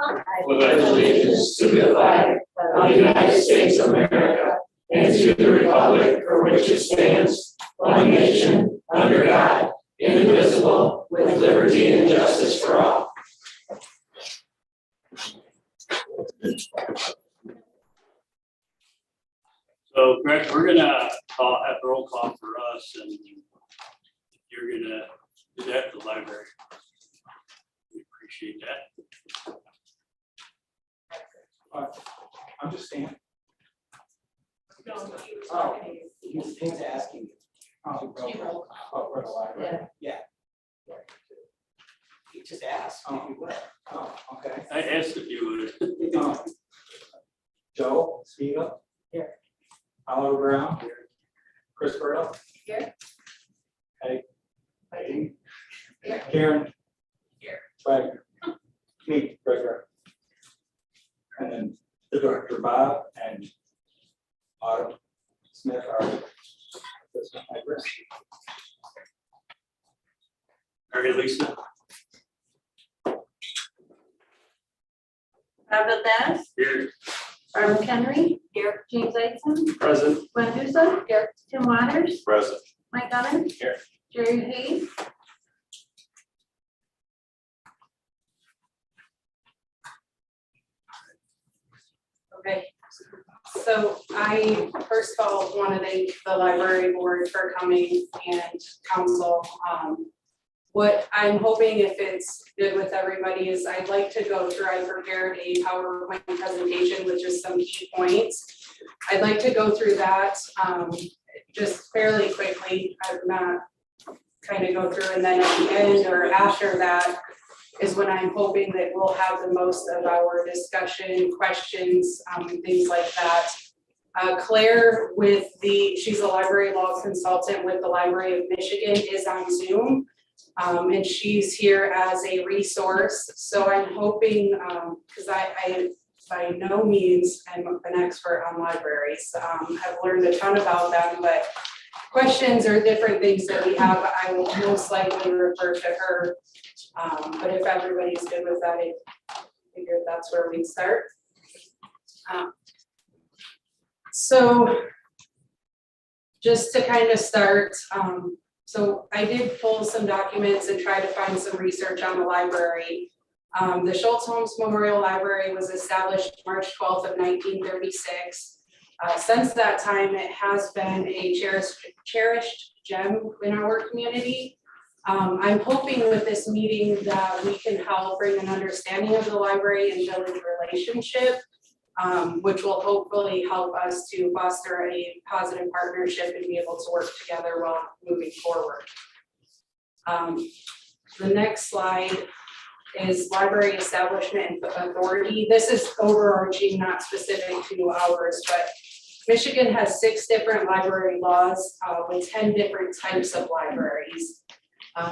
I pledge allegiance to the flag of the United States of America and to the republic for which it stands, one nation, under God, indivisible, with liberty and justice for all. So, Greg, we're gonna have roll call for us, and you're gonna do that at the library. We appreciate that. I'm just saying. No, he was Oh, talking. he's asking. Oh, for the library. Yeah. He just asked. Oh, okay. I asked if you would. Joe Spiva. Here. Oliver Brown. Here. Chris Burrow. Here. Hey. Hey. Here. Karen. Here. Wagner. Me, Gregor. And then the director, Bob, and Autumn Smith are. All right, Lisa. Robert Bass, Here. Barb McHenry, here, James Edson, Present. Glenn Huso, here, Tim Waters, Present. Mike Evans, Here. Jerry Hayes. Okay, so I first of all want to thank the library board for coming and council. What I'm hoping, if it's good with everybody, is I'd like to go through, I prepared a PowerPoint presentation with just some key points. I'd like to go through that just fairly quickly. I'm not kind of go through, and then at the end or after that is when I'm hoping that we'll have the most of our discussion, questions, things like that. Claire she's a library law consultant with the Library of Michigan, is on Zoom. And she's here as a resource. So I'm hoping, because I by no means am an expert on libraries, I've learned a ton about them, but questions or different things that we have, I will most likely refer to her. But if everybody's good with that, I figured that's where we'd start. So just to kind of start, so I did pull some documents and try to find some research on the library. The Schultz Holmes Memorial Library was established March 12th of 1936. Since that time, it has been a cherished gem in our community. I'm hoping with this meeting that we can help bring an understanding of the library and village relationship, which will hopefully help us to foster a positive partnership and be able to work together while moving forward. The next slide is library establishment authority. This is overarching, not specific to ours, but Michigan has 6 different library laws with 10 different types of libraries.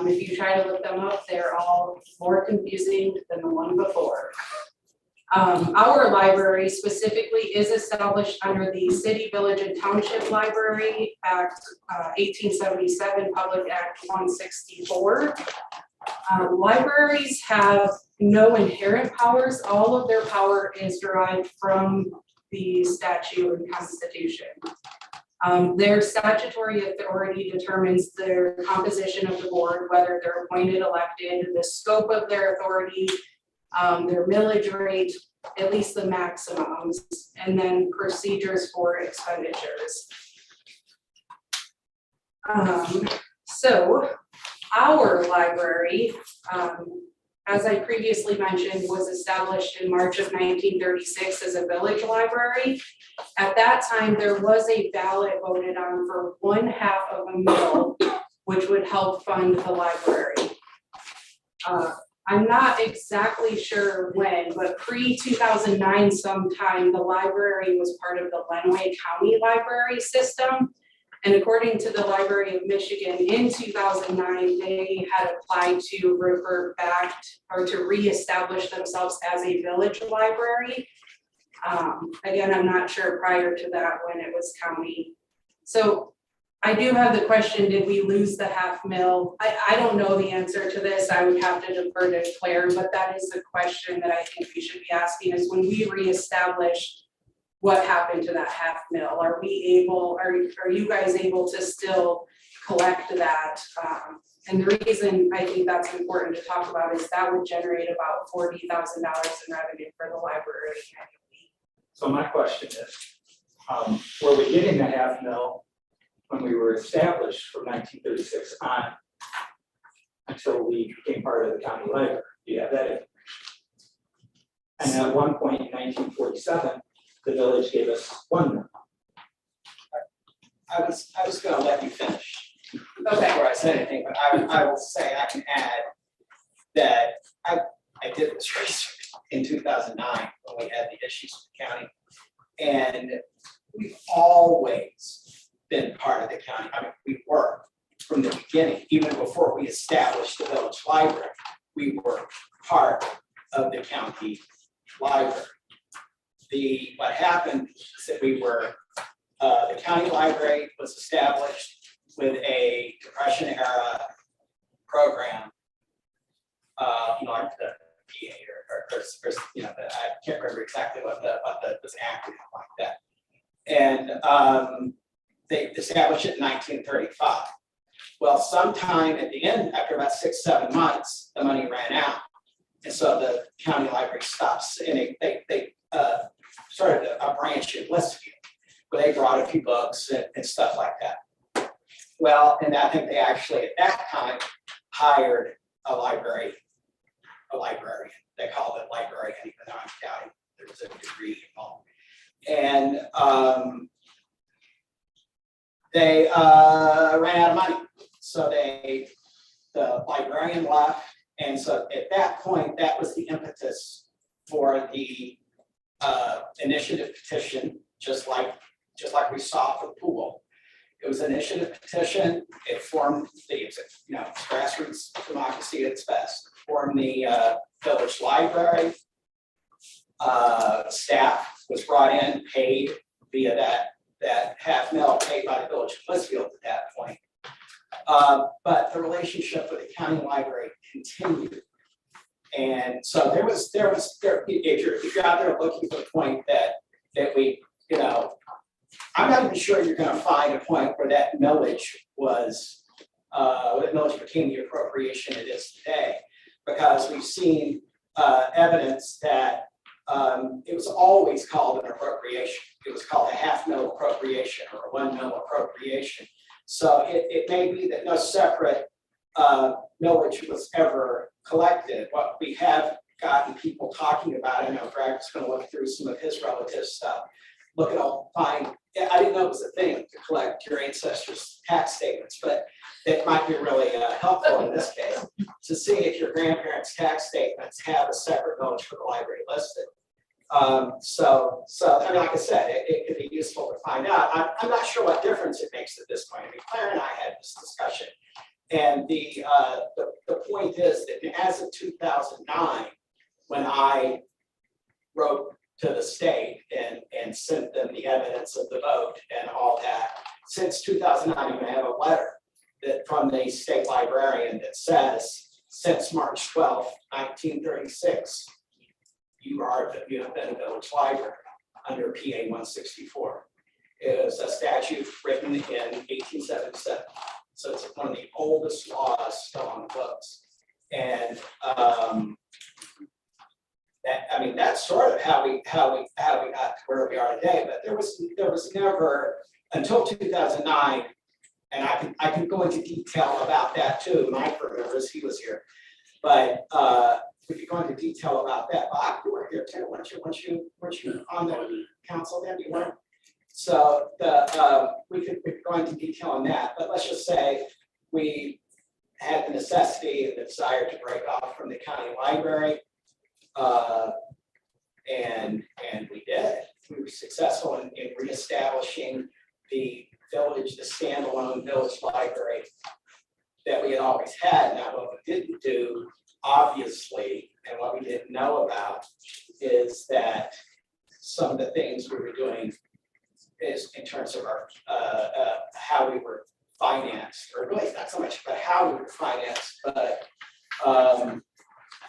If you try to look them up, they're all more confusing than the one before. Our library specifically is established under the City, Village, and Township Library Act 1877, Public Act 164. Libraries have no inherent powers. All of their power is derived from the statute and constitution. Their statutory authority determines their composition of the board, whether they're appointed, elected, the scope of their authority, their millage rate, at least the maximums, and then procedures for expenditures. So our library, as I previously mentioned, was established in March of 1936 as a village library. At that time, there was a ballot voted on for 1/2 of a mil, which would help fund the library. I'm not exactly sure when, but pre-2009 sometime, the library was part of the Lenawee County Library System. And according to the Library of Michigan, in 2009, they had applied to revert back or to reestablish themselves as a village library. Again, I'm not sure prior to that when it was county. So I do have the question, did we lose the $500,000? I don't know the answer to this, I would have to defer to Claire, but that is a question that I think we should be asking, is when we reestablish, what happened to that $500,000? Are we able, are you guys able to still collect that? And the reason I think that's important to talk about is that would generate about $40,000 in revenue for the library annually. So my question is, were we getting the $500,000 when we were established from 1936 on until we became part of the county library? Do you have that information? And at one point in 1947, the village gave us $1 million. I was gonna let you finish Okay, before I said anything, but I will say, I can add that I did this research in 2009 when we had the issues with the county. And we've always been part of the county. I mean, we were from the beginning, even before we established the village library, we were part of the county library. What happened is that we were, the county library was established with a Depression era program. Like the PA or I can't remember exactly what this acronym like that. And they established it in 1935. Well, sometime at the end, after about 6-7 months, the money ran out. And so the county library stops, and they started a branch in Blissfield, where they brought a few books and stuff like that. Well, and I think they actually at that time hired a librarian. They called it librarian, even though I'm counting, there was a degree involved. And they ran out of money. So the librarian left. And so at that point, that was the impetus for the initiative petition, just like we saw for the pool. It was an initiative petition. It formed the, grassroots democracy at its best. Formed the village library. Staff was brought in, paid via that $500,000 paid by the village of Blissfield at that point. But the relationship with the county library continued. And so there was if you're out there looking for the point that we, I'm not even sure you're going to find a point where that millage was, that millage became the appropriation it is today, because we've seen evidence that it was always called an appropriation. It was called a $500,000 appropriation or a $1 million appropriation. So it may be that no separate millage was ever collected. What we have gotten people talking about, I know Greg is going to look through some of his relative stuff. Look at all, find, I didn't know it was a thing to collect your ancestors' tax statements, but it might be really helpful in this case to see if your grandparents' tax statements have a separate millage for the library listed. So I mean, like I said, it could be useful to find out. I'm not sure what difference it makes at this point. I mean, Claire and I had this discussion, and the point is that as of 2009, when I wrote to the state and sent them the evidence of the vote and all that, since 2009, I have a letter that from the state librarian that says, since March 12, 1936, you have been a village library under PA 164. It was a statute written in 1877. So it's one of the oldest laws still on the books. And that's sort of how we got to where we are today. But there was never, until 2009, and I can go into detail about that too. Mike remembers, he was here. But we could go into detail about that. Bob, you were here too, weren't you on the council then? You weren't? So we could go into detail on that, but let's just say we had the necessity and the desire to break off from the county library. And we did. We were successful in reestablishing the village, the standalone village library that we had always had. Now, what we didn't do, obviously, and what we didn't know about is that some of the things we were doing is in terms of our, how we were financed, or really not so much, but how we were financed, but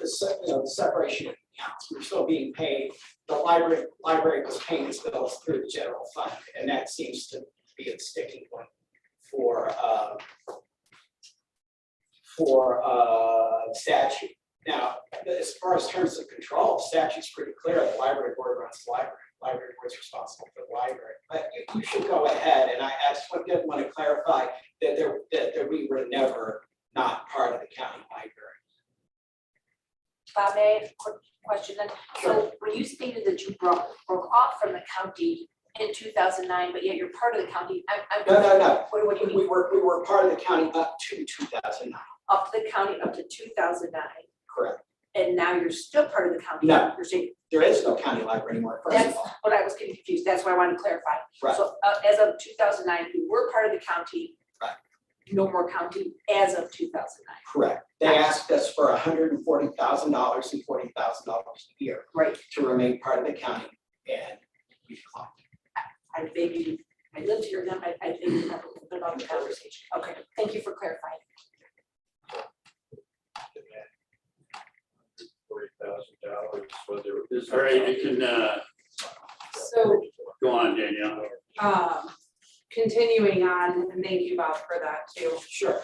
the separation of accounts, we're still being paid, the library was paying its bills through the general fund, and that seems to be a sticking point for statute. Now, as far as terms of control, the statute's pretty clear, the library board runs the library board's responsible for the library. But you should go ahead, and I just want to clarify that we were never not part of the county library. Bob, may I have a quick question then? So when you stated that you broke off from the county in 2009, but yet you're part of the county, No. What do you mean? We were part of the county up to 2009, Up the county up to 2009, correct? and now you're still part of the county? No. You're saying, There is no county library anymore, first of that's all. what I was getting confused, that's why I wanted to clarify. Right. So as of 2009, you were part of the county. Right. No more county as of 2009. Correct. They asked us for $140,000 and $40,000 a year Right. to remain part of the county, and we declined. I lived here then, I vaguely remember a little bit about the conversation. Okay, thank you for clarifying. $40,000, so there was. All right, you can, So, go on, Danielle. continuing on, and thank you, Bob, for that too. Sure.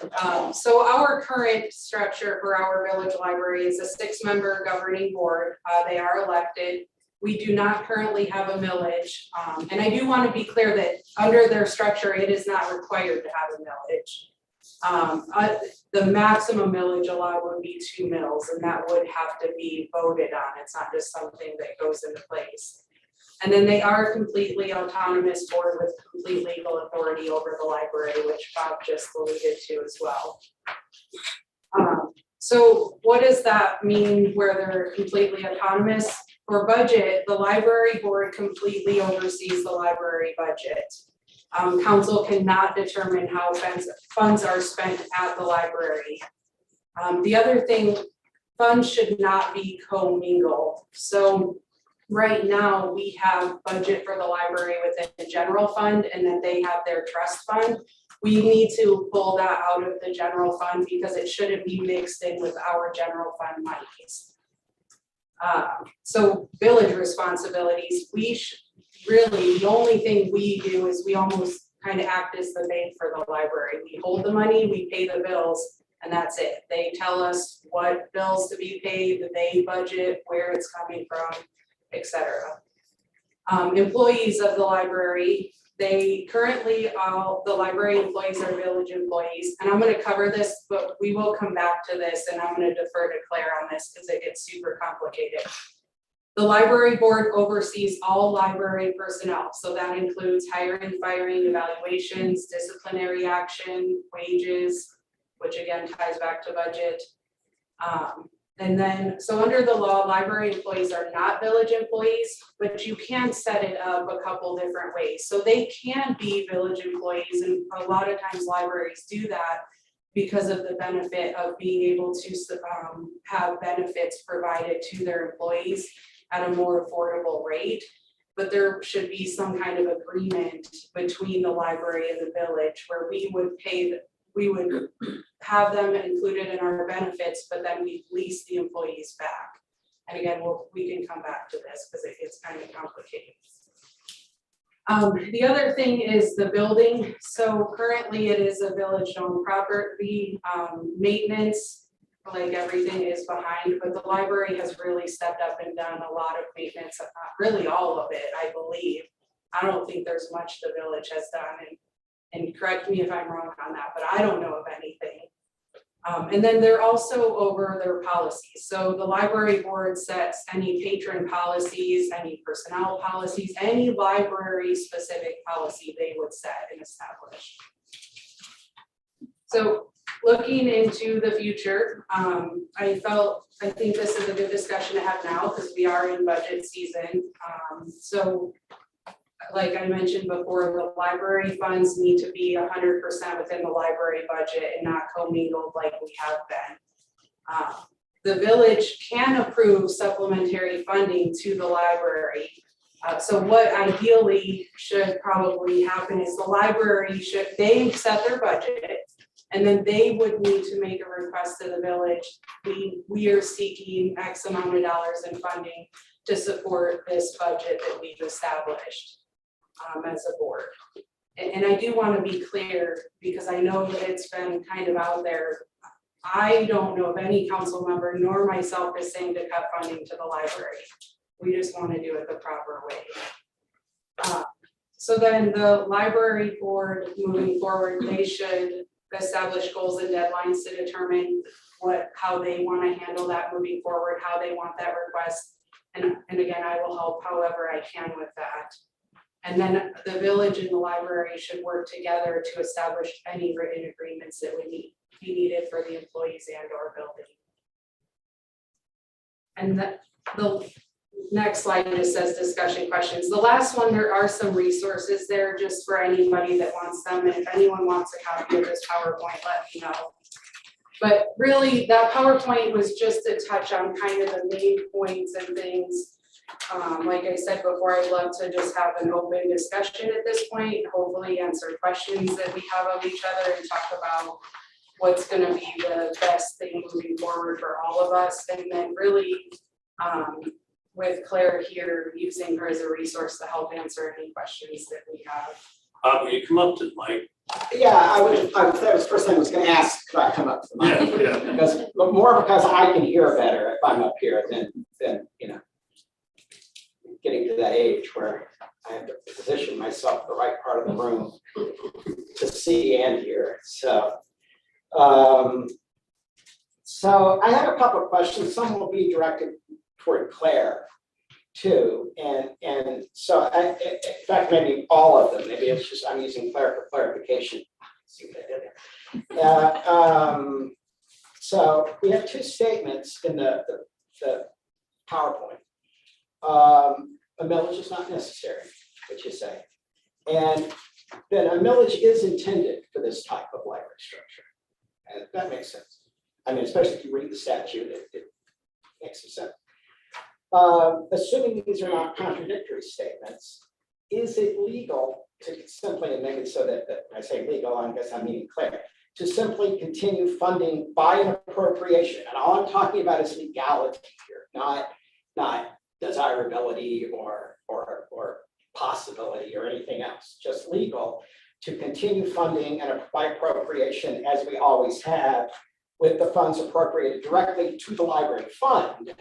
So our current structure for our village library is a 6-member governing board. They are elected. We do not currently have a millage. And I do want to be clear that under their structure, it is not required to have a millage. The maximum millage allowed would be 2 mills, and that would have to be voted on. It's not just something that goes into place. And then they are a completely autonomous board with complete legal authority over the library, which Bob just alluded to as well. So what does that mean where they're completely autonomous? For budget, the library board completely oversees the library budget. Council cannot determine how funds are spent at the library. The other thing, funds should not be commingled. So right now, we have budget for the library within the general fund, and then they have their trust fund. We need to pull that out of the general fund because it shouldn't be mixed in with our general fund monies. So village responsibilities, really, the only thing we do is we almost kind of act as the bank for the library. We hold the money, we pay the bills, and that's it. They tell us what bills to be paid, they budget, where it's coming from, etc. Employees of the library, they currently, all the library employees are village employees, and I'm going to cover this, but we will come back to this, and I'm going to defer to Claire on this because it gets super complicated. The library board oversees all library personnel, so that includes hiring, firing, evaluations, disciplinary action, wages, which again ties back to budget. And then, so under the law, library employees are not village employees, but you can set it up a couple different ways. So they can be village employees, and a lot of times libraries do that because of the benefit of being able to have benefits provided to their employees at a more affordable rate. But there should be some kind of agreement between the library and the village where we would have them included in our benefits, but then we lease the employees back. And again, we can come back to this because it gets kind of complicated. The other thing is the building. So currently it is a village-owned property. Maintenance, like everything, is behind, but the library has really stepped up and done a lot of maintenance, really all of it, I believe. I don't think there's much the village has done, and correct me if I'm wrong on that, but I don't know of anything. And then they're also over their policies. So the library board sets any patron policies, any personnel policies, any library specific policy they would set and establish. So looking into the future, I think this is a good discussion to have now because we are in budget season. So like I mentioned before, the library funds need to be 100% within the library budget and not commingled like we have been. The village can approve supplementary funding to the library. So what ideally should probably happen is the library they set their budget, and then they would need to make a request to the village. We are seeking X amount of dollars in funding to support this budget that we've established as a board. And I do want to be clear, because I know that it's been kind of out there. I don't know of any council member nor myself is saying to cut funding to the library. We just want to do it the proper way. So then the library board moving forward, they should establish goals and deadlines to determine how they want to handle that moving forward, how they want that request. And again, I will help however I can with that. And then the village and the library should work together to establish any written agreements that would be needed for the employees and or building. And the next slide just says discussion questions. The last one, there are some resources there just for anybody that wants them. And if anyone wants a copy of this PowerPoint, let me know. But really, that PowerPoint was just to touch on kind of the main points and things. Like I said before, I'd love to just have an open discussion at this point, hopefully answer questions that we have of each other and talk about what's going to be the best thing moving forward for all of us. And then really, with Claire here, using her as a resource to help answer any questions that we have. Will you come up to the mic? Yeah, that was the first thing I was gonna ask, could I come up to the mic? Yeah. But more because I can hear better if I'm up here than getting to that age where I have to position myself in the right part of the room to see and hear. So I have a couple of questions. Some will be directed toward Claire too. And so in fact, maybe all of them, maybe it's just, I'm using Claire for clarification. See what I did there. So we have two statements in the PowerPoint. A millage is not necessary, what you say. And then a millage is intended for this type of library structure. And that makes sense. I mean, especially if you read the statute, it makes some sense. Assuming these are not contradictory statements, is it legal to simply, and maybe so that when I say legal, I guess I'm meaning Claire, to simply continue funding by an appropriation? And all I'm talking about is legality here, not desirability or possibility or anything else, just legal to continue funding and by appropriation as we always have, with the funds appropriated directly to the library fund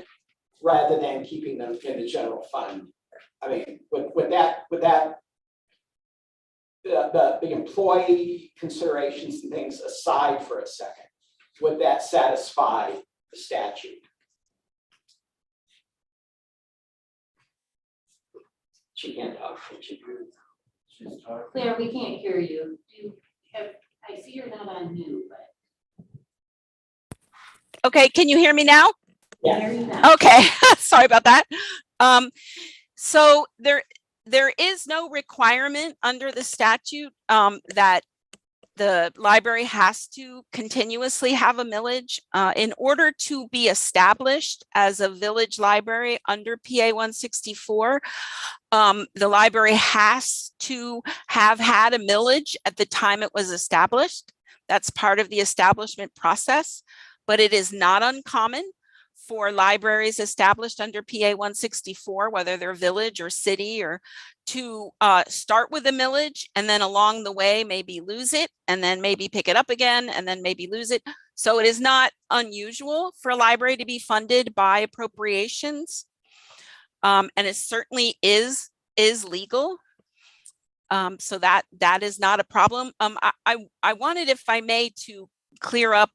rather than keeping them in the general fund. I mean, with that the employee considerations and things aside for a second, would that satisfy the statute? She can't talk. Claire, we can't hear you. I see you're not on mute, but. Okay, can you hear me now? Yeah. Hear you now. Okay, sorry about that. So there is no requirement under the statute that the library has to continuously have a millage. In order to be established as a village library under PA 164, the library has to have had a millage at the time it was established. That's part of the establishment process, but it is not uncommon for libraries established under PA 164, whether they're village or city, or to start with a millage and then along the way maybe lose it and then maybe pick it up again and then maybe lose it. So it is not unusual for a library to be funded by appropriations. And it certainly is legal. So that is not a problem. I wanted, if I may, to clear up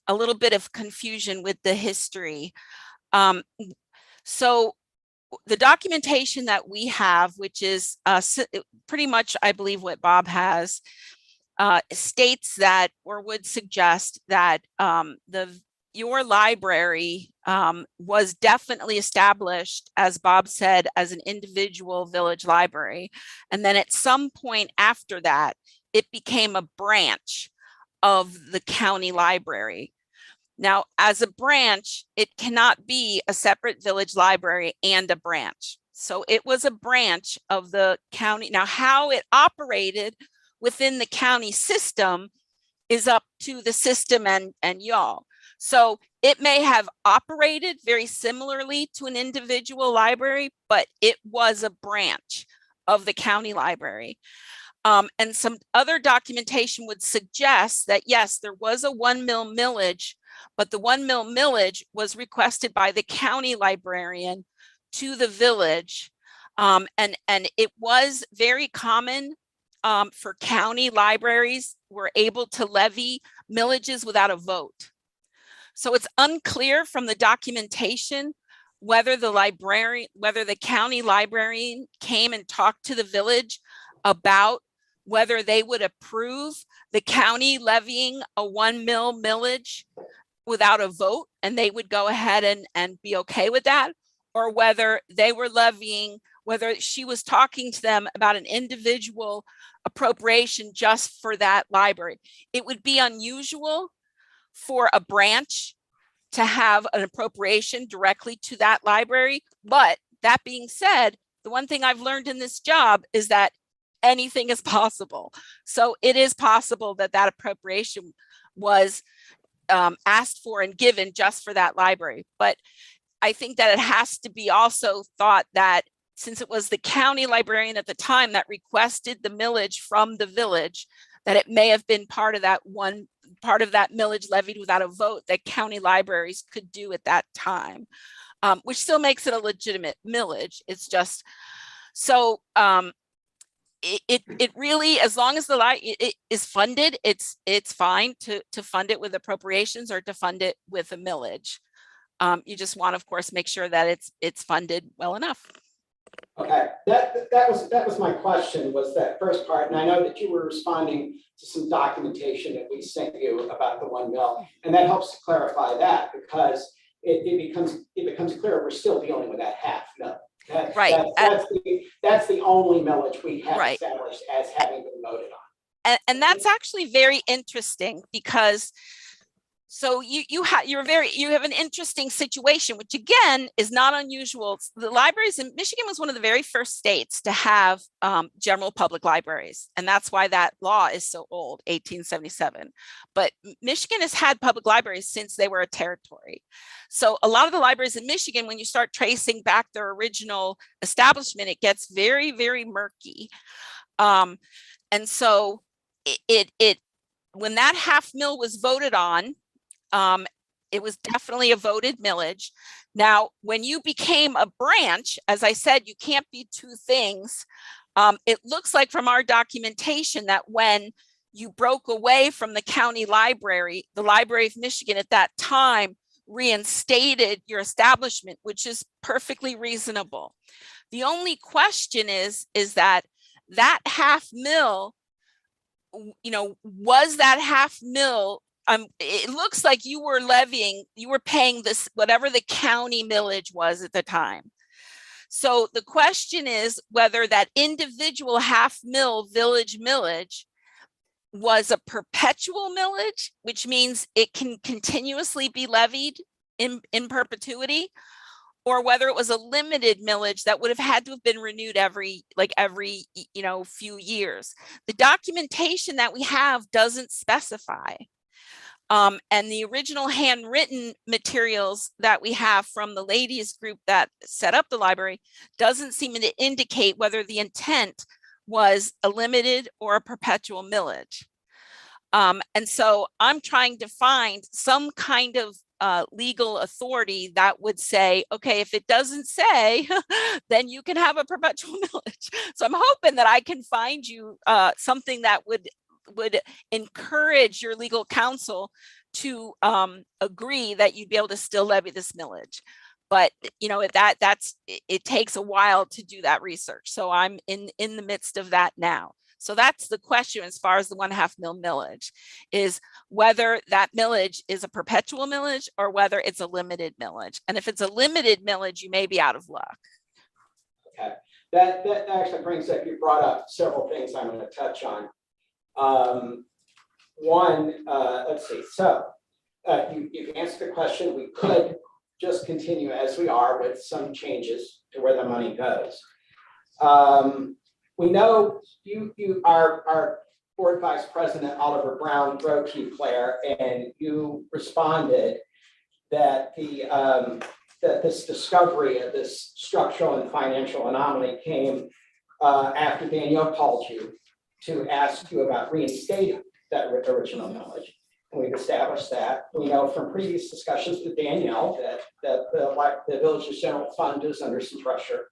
a little bit of confusion with the history. So the documentation that we have, which is pretty much, I believe, what Bob has, states that, or would suggest that your library was definitely established, as Bob said, as an individual village library. And then at some point after that, it became a branch of the county library. Now, as a branch, it cannot be a separate village library and a branch. So it was a branch of the county. Now, how it operated within the county system is up to the system and y'all. So it may have operated very similarly to an individual library, but it was a branch of the county library. And some other documentation would suggest that, yes, there was a 1 mil millage, but the 1 mil millage was requested by the county librarian to the village. And it was very common for county libraries were able to levy millages without a vote. So it's unclear from the documentation whether the county librarian came and talked to the village about whether they would approve the county levying a 1 mil millage without a vote, and they would go ahead and be okay with that, or whether they were levying, whether she was talking to them about an individual appropriation just for that library. It would be unusual for a branch to have an appropriation directly to that library. But that being said, the one thing I've learned in this job is that anything is possible. So it is possible that that appropriation was asked for and given just for that library. But I think that it has to be also thought that since it was the county librarian at the time that requested the millage from the village, that it may have been part of that millage levied without a vote that county libraries could do at that time, which still makes it a legitimate millage. It's just so it really, as long as it is funded, it's fine to fund it with appropriations or to fund it with a millage. You just want, of course, make sure that it's funded well enough. Okay, that was my question, was that first part, and I know that you were responding to some documentation that we sent you about the 1 mil, and that helps to clarify that, because it becomes clear we're still dealing with that half mil. Right. That's the only millage we have Right. established as having been voted on. And that's actually very interesting, because so you have an interesting situation, which again is not unusual. The libraries in Michigan was one of the very first states to have general public libraries, and that's why that law is so old, 1877. But Michigan has had public libraries since they were a territory. So a lot of the libraries in Michigan, when you start tracing back their original establishment, it gets very, very murky. And so it when that half mil was voted on, it was definitely a voted millage. Now, when you became a branch, as I said, you can't be two things. It looks like from our documentation that when you broke away from the county library, the Library of Michigan at that time reinstated your establishment, which is perfectly reasonable. The only question is that half mil, was that half mil, it looks like you were paying this, whatever the county millage was at the time. So the question is whether that individual half mil village millage was a perpetual millage, which means it can continuously be levied in perpetuity, or whether it was a limited millage that would have had to have been renewed every few years. The documentation that we have doesn't specify. And the original handwritten materials that we have from the ladies group that set up the library doesn't seem to indicate whether the intent was a limited or a perpetual millage. And so I'm trying to find some kind of legal authority that would say, okay, if it doesn't say, then you can have a perpetual millage. So I'm hoping that I can find you something that would encourage your legal counsel to agree that you'd be able to still levy this millage. But it takes a while to do that research. So I'm in the midst of that now. So that's the question as far as the 1/2 mil millage, is whether that millage is a perpetual millage or whether it's a limited millage. And if it's a limited millage, you may be out of luck. Okay, that actually brings up, you brought up several things I'm going to touch on. One, let's see, so you've answered the question. We could just continue as we are with some changes to where the money goes. We know our board vice president, Oliver Brown, wrote to you, Claire, and you responded that that this discovery of this structural and financial anomaly came after Danielle called you to ask you about reinstating that original millage. And we've established that. We know from previous discussions with Danielle that the village's general fund is under some pressure.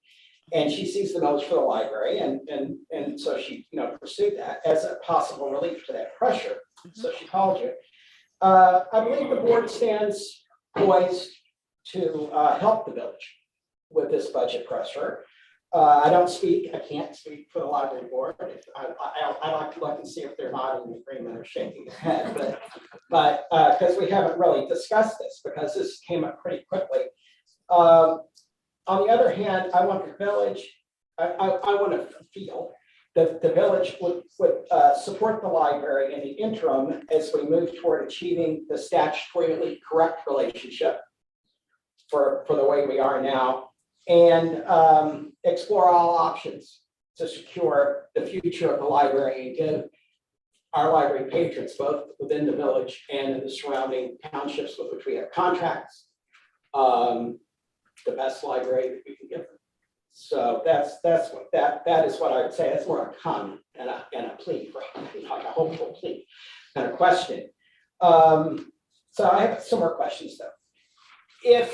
And she sees the millage for the library, and so she pursued that as a possible relief to that pressure. So she called you. I believe the board stands poised to help the village with this budget pressure. I can't speak for the library board. I like to look and see if they're nodding in agreement or shaking their head, but because we haven't really discussed this, because this came up pretty quickly. On the other hand, I want the village, I want to feel that the village would support the library in the interim as we move toward achieving the statutorily correct relationship for the way we are now, and explore all options to secure the future of the library and give our library patrons, both within the village and in the surrounding townships with which we have contracts, the best library that we can give them. So that is what I would say. That's more a comment and a plea, like a hopeful plea and a question. So I have some more questions though.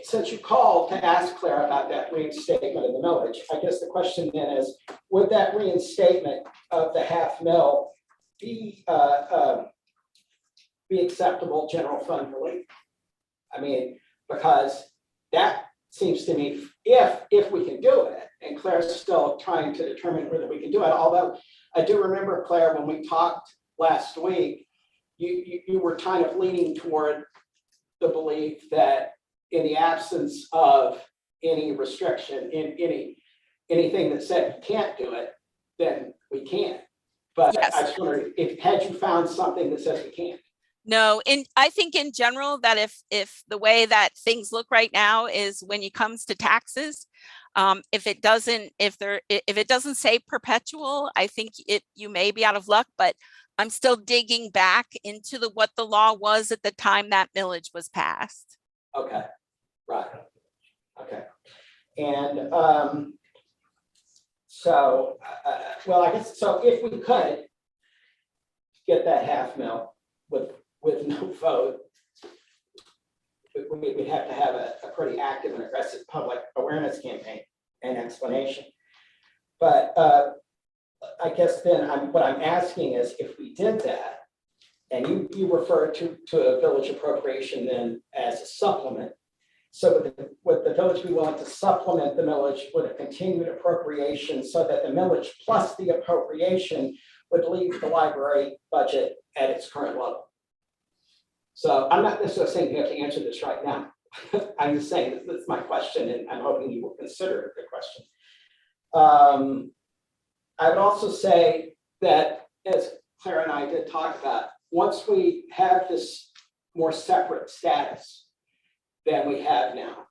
Since you called to ask Claire about that reinstatement of the millage, I guess the question then is, would that reinstatement of the $500,000 be acceptable general fund relief? I mean, because that seems to me, if we can do it, and Claire's still trying to determine whether we can do it, although I do remember, Claire, when we talked last week, you were kind of leaning toward the belief that in the absence of any restriction, in anything that said you can't do it, then we can't. But Yes. I just wondered, had you found something that says we can't? No, I think in general that if the way that things look right now is when it comes to taxes, if it doesn't say perpetual, I think you may be out of luck, but I'm still digging back into what the law was at the time that millage was passed. Okay, right. Okay. And so, well, I guess, so if we could get that $500,000 with no vote, we'd have to have a pretty active and aggressive public awareness campaign and explanation. But I guess then what I'm asking is, if we did that, and you refer to a village appropriation then as a supplement, so would the village be willing to supplement the millage with a continued appropriation so that the millage plus the appropriation would leave the library budget at its current level? So I'm not necessarily saying you have to answer this right now. I'm just saying that that's my question, and I'm hoping you will consider the question. I would also say that, as Claire and I did talk about, once we have this more separate status than we have now,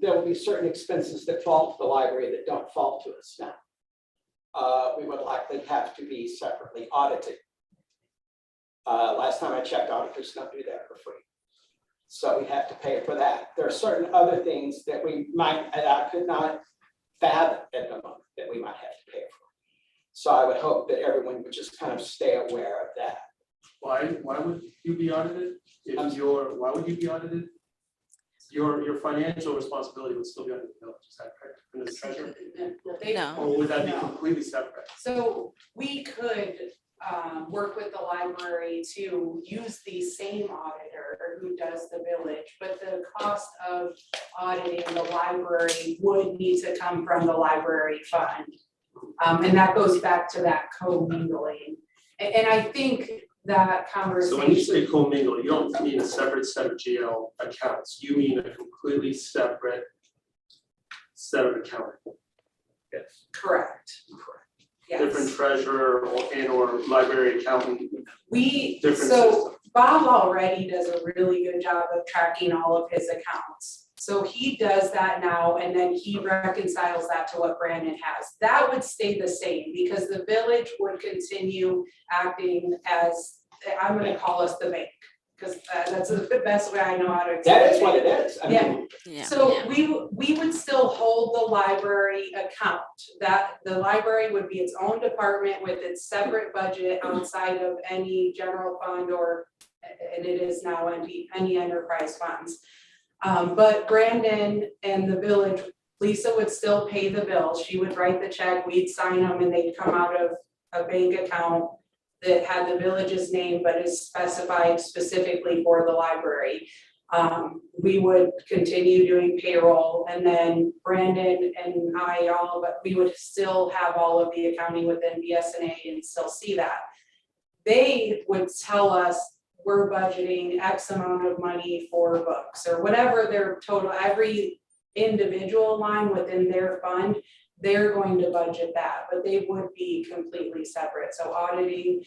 there will be certain expenses that fall to the library that don't fall to us now. We would likely have to be separately audited. Last time I checked, auditors don't do that for free. So we have to pay for that. There are certain other things that I could not fathom at the moment that we might have to pay for. So I would hope that everyone would just kind of stay aware of that. Why would you be audited? Why would you be audited? Your financial responsibility would still be under the village, is that correct? Under the treasurer? No. Or would that be No. completely separate? So we could work with the library to use the same auditor who does the village, but the cost of auditing the library would need to come from the library fund. And that goes back to that co-mingling. And I think that conversation. So when you say commingle, you don't mean a separate set of GL accounts, you mean a completely separate set of accounting. Yes. Correct. Yes. Different treasurer or library accountant, We, different so system. Bob already does a really good job of tracking all of his accounts. So he does that now, and then he reconciles that to what Brandon has. That would stay the same, because the village would continue acting as, I'm gonna call us the bank, because that's the best way I know how to explain it. That is what it is. I mean, Yeah. So we would still hold the library account, that the library would be its own department with its separate budget outside of any general fund or, and it is now any enterprise funds. But Brandon and the village, Lisa would still pay the bills, she would write the check, we'd sign them, and they'd come out of a bank account that had the village's name but is specified specifically for the library. We would continue doing payroll, and then Brandon and I we would still have all of the accounting within BSNA and still see that. They would tell us, we're budgeting X amount of money for books, or whatever their total, every individual line within their fund, they're going to budget that, but they would be completely separate. So auditing,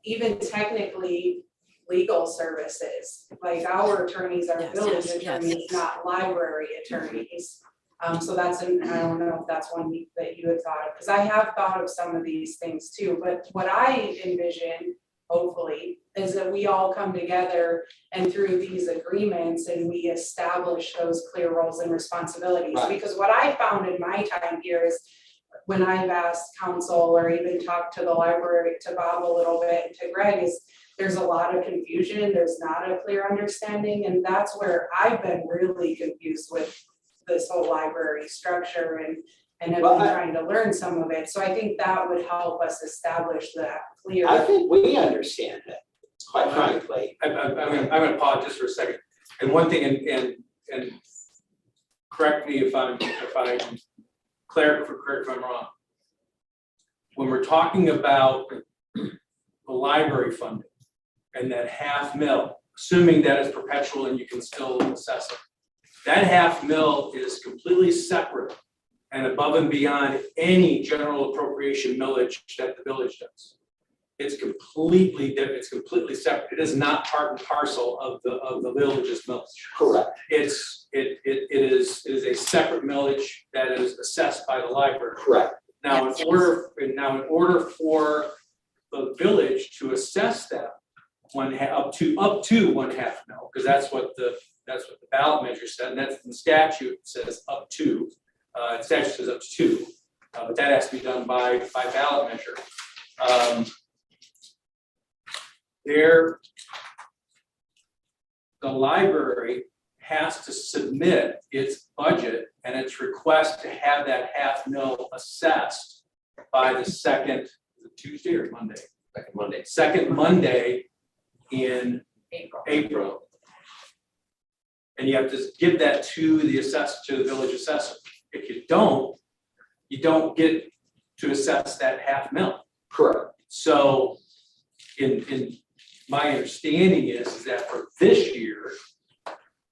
even technically, legal services, like our attorneys are Yes, village yes, yes. attorneys, not library attorneys. So that's I don't know if that's one that you had thought of, because I have thought of some of these things too, but what I envision, hopefully, is that we all come together and through these agreements and we establish those clear roles and responsibilities. Right. Because what I found in my time here is, when I've asked counsel or even talked to the library, to Bob a little bit, and to Greg, is there's a lot of confusion, there's not a clear understanding, and that's where I've been really confused with this whole library structure and have Well, been trying to learn some of it. So I think that would help us establish that clear. I think we understand it, quite frankly. I'm gonna pause just for a second. And one thing, and correct me if I'm correct if I'm wrong. When we're talking about the library funding and that $500,000, assuming that is perpetual and you can still assess it, that $500,000 is completely separate and above and beyond any general appropriation millage that the village does. It's completely separate. It is not part and parcel of the village's millage. Correct. It is a separate millage that is assessed by the library. Correct. Now, in order for the village to assess that up to $1.5 million, because that's what the ballot measure said, and that's the statute says up to. Statute says up to 2, but that has to be done by ballot measure. The library has to submit its budget and its request to have that $500,000 assessed by the second Tuesday or Monday? Second Monday in April. And you have to give that to the village assessor. If you don't get to assess that $500,000. Correct. So in my understanding is that for this year,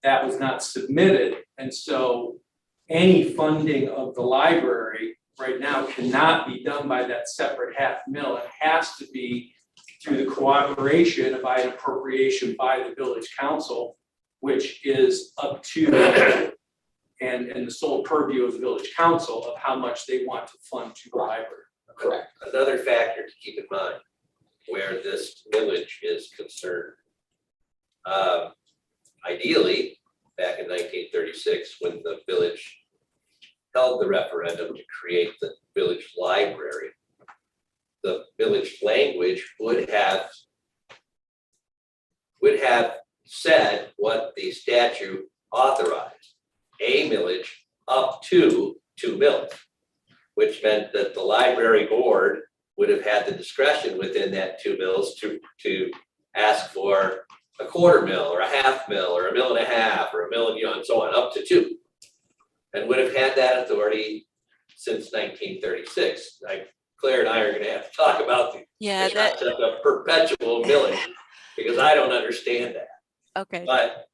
that was not submitted. And so any funding of the library right now cannot be done by that separate $500,000. It has to be through the cooperation by an appropriation by the village council, which is up to and the sole purview of the village council of how much they want to fund to the library. Correct. Another factor to keep in mind where this millage is concerned. Ideally, back in 1936, when the village held the referendum to create the village library, the village language would have said what the statute authorized, a millage up to 2 mills, which meant that the library board would have had the discretion within that 2 mills to ask for a $0.25 mill or a $0.5 mill or $1.5 million or $1 million, and so on, up to 2, and would have had that authority since 1936. Claire and I are going to have to talk about the concept of perpetual millage because I don't understand that. Okay. But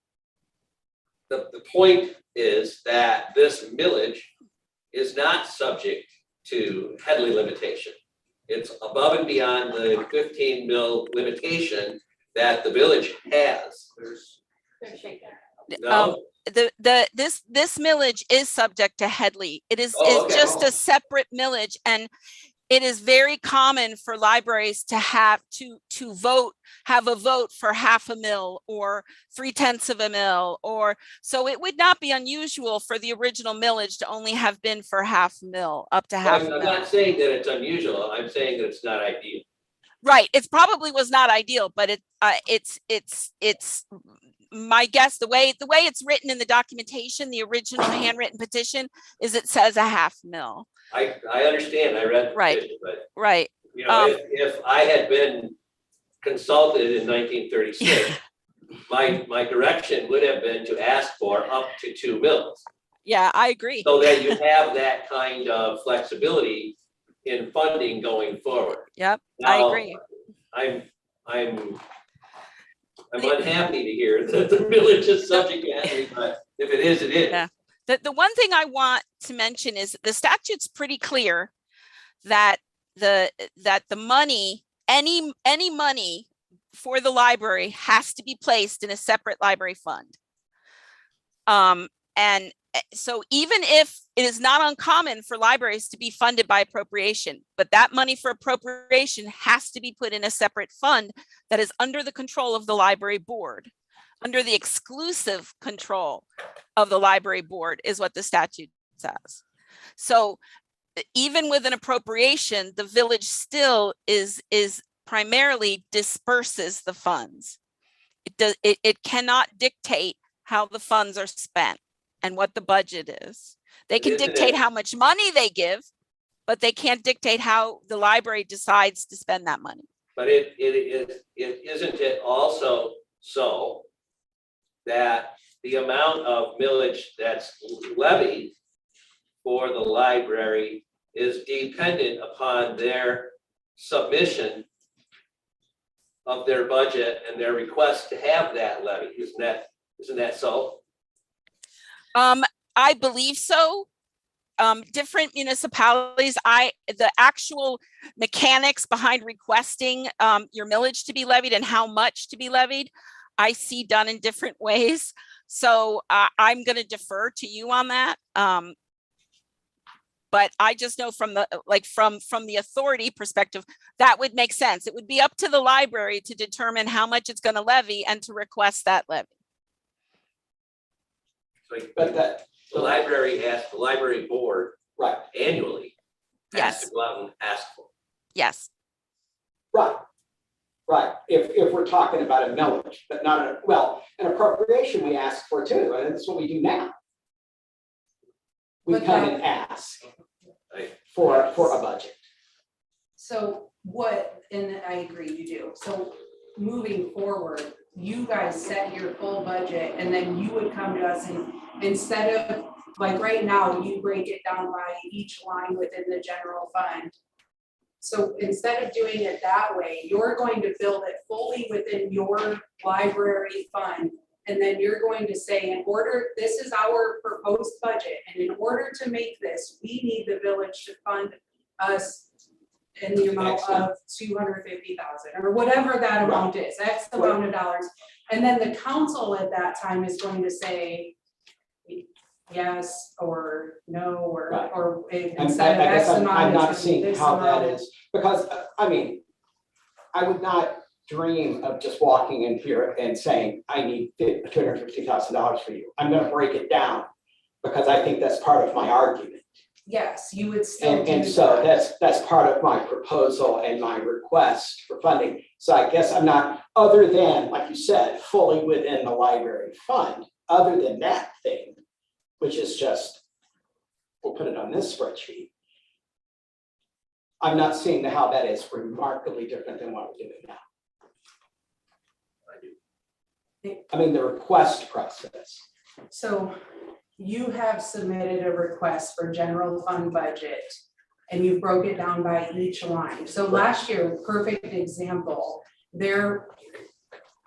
the point is that this millage is not subject to Headley limitation. It's above and beyond the 15 mil limitation that the village has. No, This millage is subject to Headley. It is Oh, okay. just a separate millage, and it is very common for libraries to have a vote for half a mil or 3/10 of a mil, or so it would not be unusual for the original millage to only have been for half a mil, up to half a I'm mil. not saying that it's unusual, I'm saying that it's not ideal. Right, it probably was not ideal, but it's my guess, the way it's written in the documentation, the original handwritten petition, is it says a half mil. I understand, I read the Right. petition, but Right. you know, if I had been consulted in 1936, my direction would have been to ask for up to 2 mils. Yeah, I agree. So that you have that kind of flexibility in funding going forward. Yep, Now, I agree. I'm unhappy to hear that the village is subject to Henry, but if it is, it is. Yeah. The one thing I want to mention is the statute's pretty clear that the money, any money for the library has to be placed in a separate library fund. And so even if it is not uncommon for libraries to be funded by appropriation, but that money for appropriation has to be put in a separate fund that is under the control of the library board, under the exclusive control of the library board is what the statute says. So even with an appropriation, the village still is primarily disperses the funds. It cannot dictate how the funds are spent and what the budget is. They can dictate how much money they give, but they can't dictate how the library decides to spend that money. But it isn't it also so that the amount of millage that's levied for the library is dependent upon their submission of their budget and their request to have that levy? Isn't that so? I believe so. Different municipalities, the actual mechanics behind requesting your millage to be levied and how much to be levied, I see done in different ways. So I'm going to defer to you on that. But I just know from the authority perspective, that would make sense. It would be up to the library to determine how much it's going to levy and to request that levy. But the library board Right. annually has Yes. to go out and ask for it. Yes. Right, if we're talking about a millage, but not an appropriation we ask for too, and that's what we do now. We But come that- and ask Right. for a budget. So what, and I agree you do, so moving forward, you guys set your full budget and then you would come to us and instead of, like right now, you break it down by each line within the general fund. So instead of doing it that way, you're going to build it fully within your library fund. And then you're going to say, this is our proposed budget, and in order to make this, we need the village to fund us in the amount of $250,000 or whatever that amount is, X amount of dollars. And then the council at that time is going to say yes or no, or And instead of I guess X amount. I'm not it's gonna be seeing this how that amount. is, because, I mean, I would not dream of just walking in here and saying, I need $250,000 for you. I'm gonna break it down, because I think that's part of my argument. Yes, you would still do And so that. that's part of my proposal and my request for funding. So I guess I'm not, other than, like you said, fully within the library fund, other than that thing, which is just, we'll put it on this spreadsheet. I'm not seeing how that is remarkably different than what we're doing now. I mean, the request process. So you have submitted a request for general fund budget and you broke it down by each line. So last year, perfect example,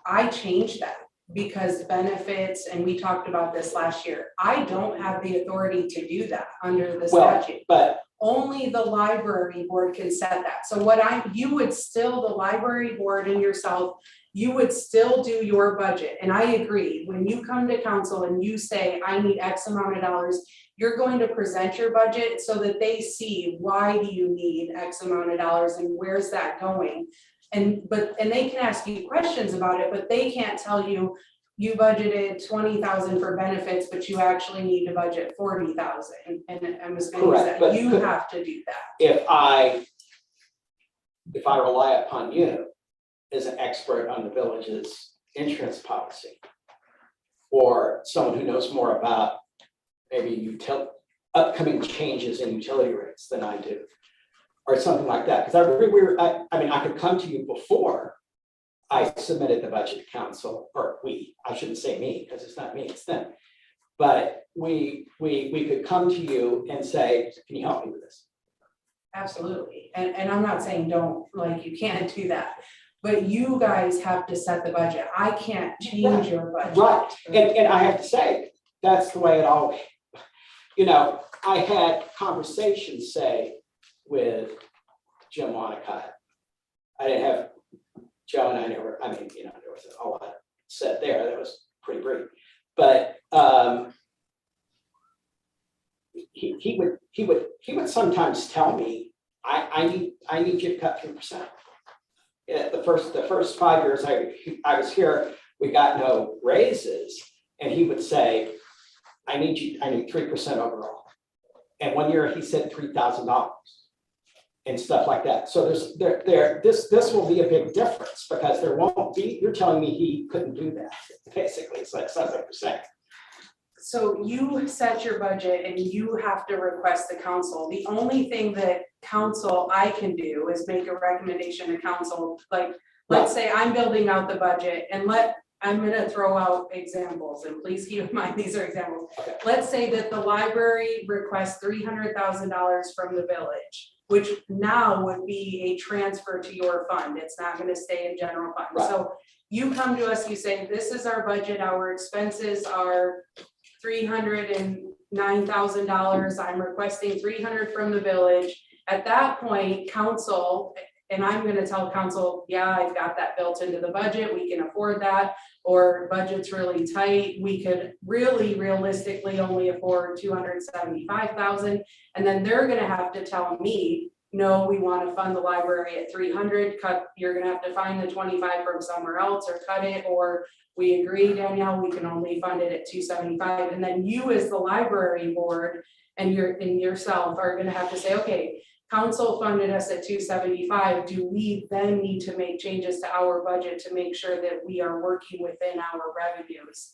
I changed that because benefits, and we talked about this last year, I don't have the authority to do that under the statute. But Only the library board can set that. So the library board and yourself you would still do your budget. And I agree, when you come to council and you say, I need X amount of dollars, you're going to present your budget so that they see, why do you need X amount of dollars and where's that going? And they can ask you questions about it, but they can't tell you, you budgeted 20,000 for benefits, but you actually need to budget 40,000. And I'm just gonna use Correct, that, but you could- have to do that. If I rely upon you as an expert on the village's insurance policy, or someone who knows more about maybe upcoming changes in utility rates than I do, or something like that, because I mean, I could come to you before I submitted the budget to council, or I shouldn't say me, because it's not me, it's them. But we could come to you and say, can you help me with this? Absolutely, and I'm not saying don't, like, you can't do that, but you guys have to set the budget. I can't change your budget. Right, and I have to say, that's the way it always, I had conversations, say, with Jim Wanacott. I didn't have, Joe and I never, there was a lot said there that was pretty brief, but he would sometimes tell me, I need you to cut 3%. Yeah, the first 5 years I was here, we got no raises, and he would say, I need 3% overall. And 1 year he said $3,000 and stuff like that. So this will be a big difference, because there won't be, you're telling me he couldn't do that. Basically, it's like 7%. So you set your budget and you have to request the council. The only thing that I can do is make a recommendation to council. Like, let's say I'm building out the budget, and I'm gonna throw out examples, and please keep in mind, these are examples. Okay. Let's say that the library requests $300,000 from the village, which now would be a transfer to your fund. It's not gonna stay in general fund. Right. So you come to us, you say, this is our budget, our expenses are $309,000. I'm requesting 300 from the village. At that point, council, and I'm gonna tell council, yeah, I've got that built into the budget, we can afford that, or budget's really tight, we could really realistically only afford 275,000. And then they're gonna have to tell me, no, we wanna fund the library at 300, you're gonna have to find the 25 from somewhere else or cut it, or we agree, Danielle, we can only fund it at 275. And then you as the library board and yourself are gonna have to say, okay, council funded us at 275. Do we then need to make changes to our budget to make sure that we are working within our revenues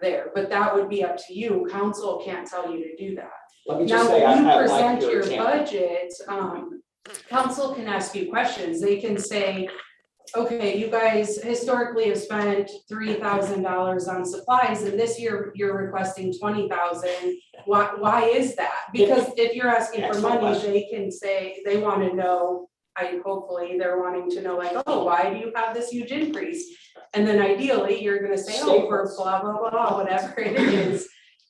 there? But that would be up to you. Council can't tell you to do that. Let me Now, just say, when you I like present your your example. budget, council can ask you questions. They can say, okay, you guys historically have spent $3,000 on supplies, and this year you're requesting 20,000. Why is that? Because if you're asking for Excellent money, question. they can say, they want to know, hopefully they're wanting to know, like, oh, why do you have this huge increase? And then ideally, you're gonna say, oh, for blah, blah, blah, whatever it is.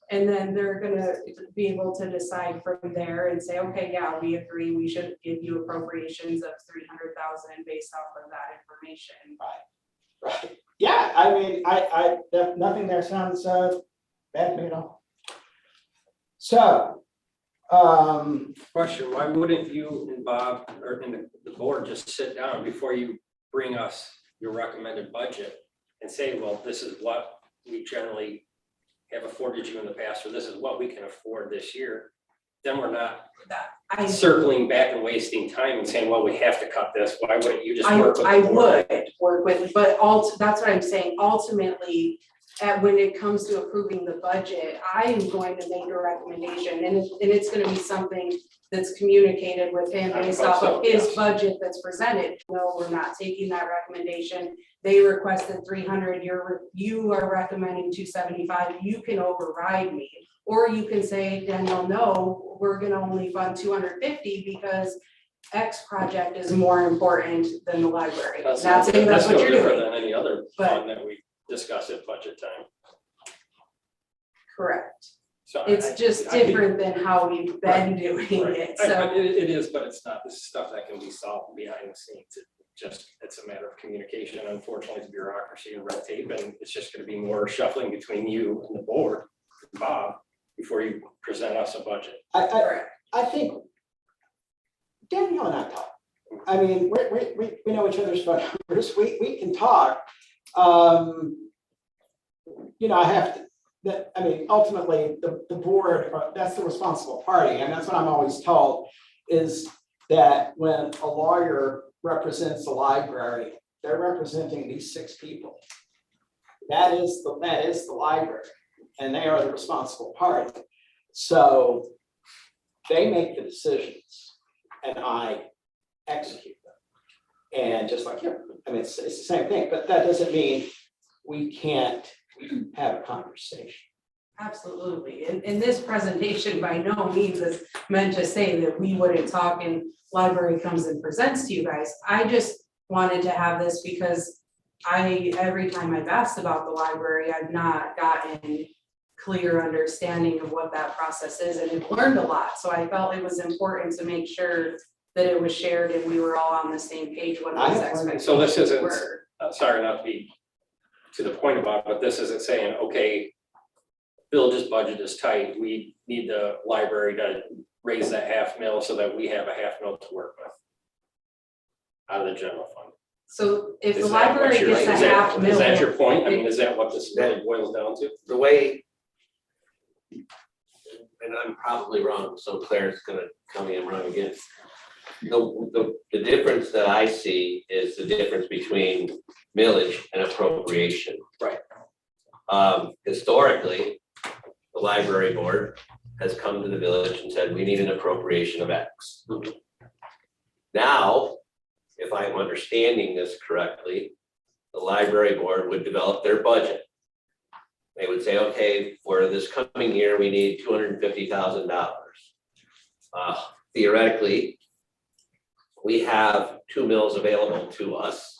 And then they're gonna be able to decide from there and say, okay, yeah, we agree, we should give you appropriations of 300,000 based off of that information. Right. Yeah, I mean, nothing there sounds bad to me at all. So, Question, why wouldn't you and Bob or the board just sit down before you bring us your recommended budget and say, well, this is what we generally have afforded you in the past, or this is what we can afford this year? Then we're not circling back and wasting time and saying, well, we have to cut this. Why wouldn't you just work with the board? I would work with, but that's what I'm saying. Ultimately, when it comes to approving the budget, I am going to make a recommendation, and it's gonna be something that's communicated with him based off of his budget that's presented. No, we're not taking that recommendation. They requested 300, you are recommending 275, you can override me. Or you can say, Danielle, no, we're gonna only fund 250 because X project is more important than the library. That's what you're no different doing. than any other But- fund that we discuss at budget time. Correct. So It's just different than how we've been doing it, so. It is, but it's not. This is stuff that can be solved behind the scenes. just, it's a matter of communication. Unfortunately, it's bureaucracy and red tape, and it's just gonna be more shuffling between you and the board, Bob, before you present us a budget. I think Danielle and I talk. I mean, we know each other's phone numbers, we can talk. You know, I have to, I mean, ultimately, the board, that's the responsible party, and that's what I'm always told, is that when a lawyer represents the library, they're representing these 6 people. That is the library, and they are the responsible party. So they make the decisions, and I execute them. And just like here, I mean, it's the same thing, but that doesn't mean we can't have a conversation. Absolutely. And this presentation by no means is meant to say that we wouldn't talk and library comes and presents to you guys. I just wanted to have this because every time I've asked about the library, I've not gotten clear understanding of what that process is, and I've learned a lot. So I felt it was important to make sure that it was shared and we were all on the same page when those expectations So this isn't, were. sorry not to be to the point about, but this isn't saying, okay, village's budget is tight, we need the library to raise that $500,000 so that we have a $500,000 to work with out of the general fund. So if the Is that what library you're- gets a is that- $500,000. Is that your point? I mean, is that what this really boils down to? The way, and I'm probably wrong, so Claire's gonna tell me I'm wrong again. The difference that I see is the difference between millage and appropriation. Right. Historically, the library board has come to the village and said, we need an appropriation of X. Now, if I'm understanding this correctly, the library board would develop their budget. They would say, okay, for this coming year, we need $250,000. Theoretically, we have 2 mills available to us.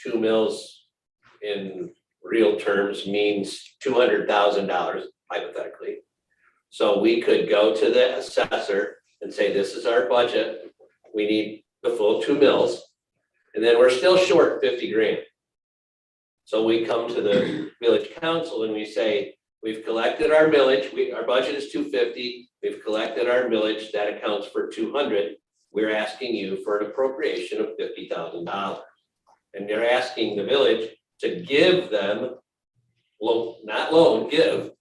2 mills in real terms means $200,000 hypothetically. So we could go to the assessor and say, this is our budget. We need the full 2 mills. And then we're still short 50 grand. So we come to the village council and we say, we've collected our millage, our budget is 250, we've collected our millage, that accounts for 200. We're asking you for an appropriation of $50,000. And they're asking the village to give them, not loan, give,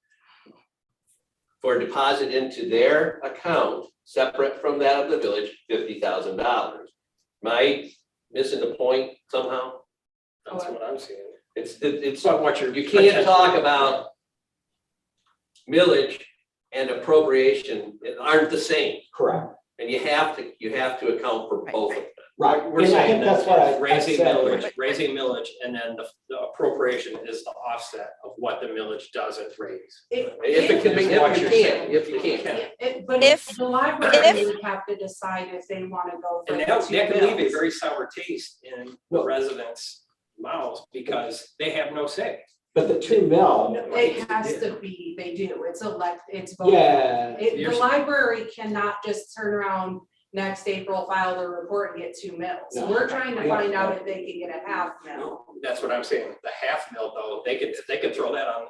for deposit into their account, separate from that of the village, $50,000. Am I missing the point somehow? That's what I'm seeing. It's So what you're. you can't talk about millage and appropriation, it aren't the same. Correct. And you have to account for both of them. Right. We're And I saying think that's what I raising said. raising millage, and then the appropriation is the offset of what the millage doesn't raise. If you can. But If- the library would have to decide if they want to go for And the that 2 can leave a mills. very sour taste in the residents' mouths because they have no say. But the 2 mil, It has to be, they do, it's it's voted. yeah, The library cannot just turn around next April, file their report and get 2 mills. No. We're trying to find out if they can get a $500,000. That's what I'm saying. The $500,000 though, they could throw that on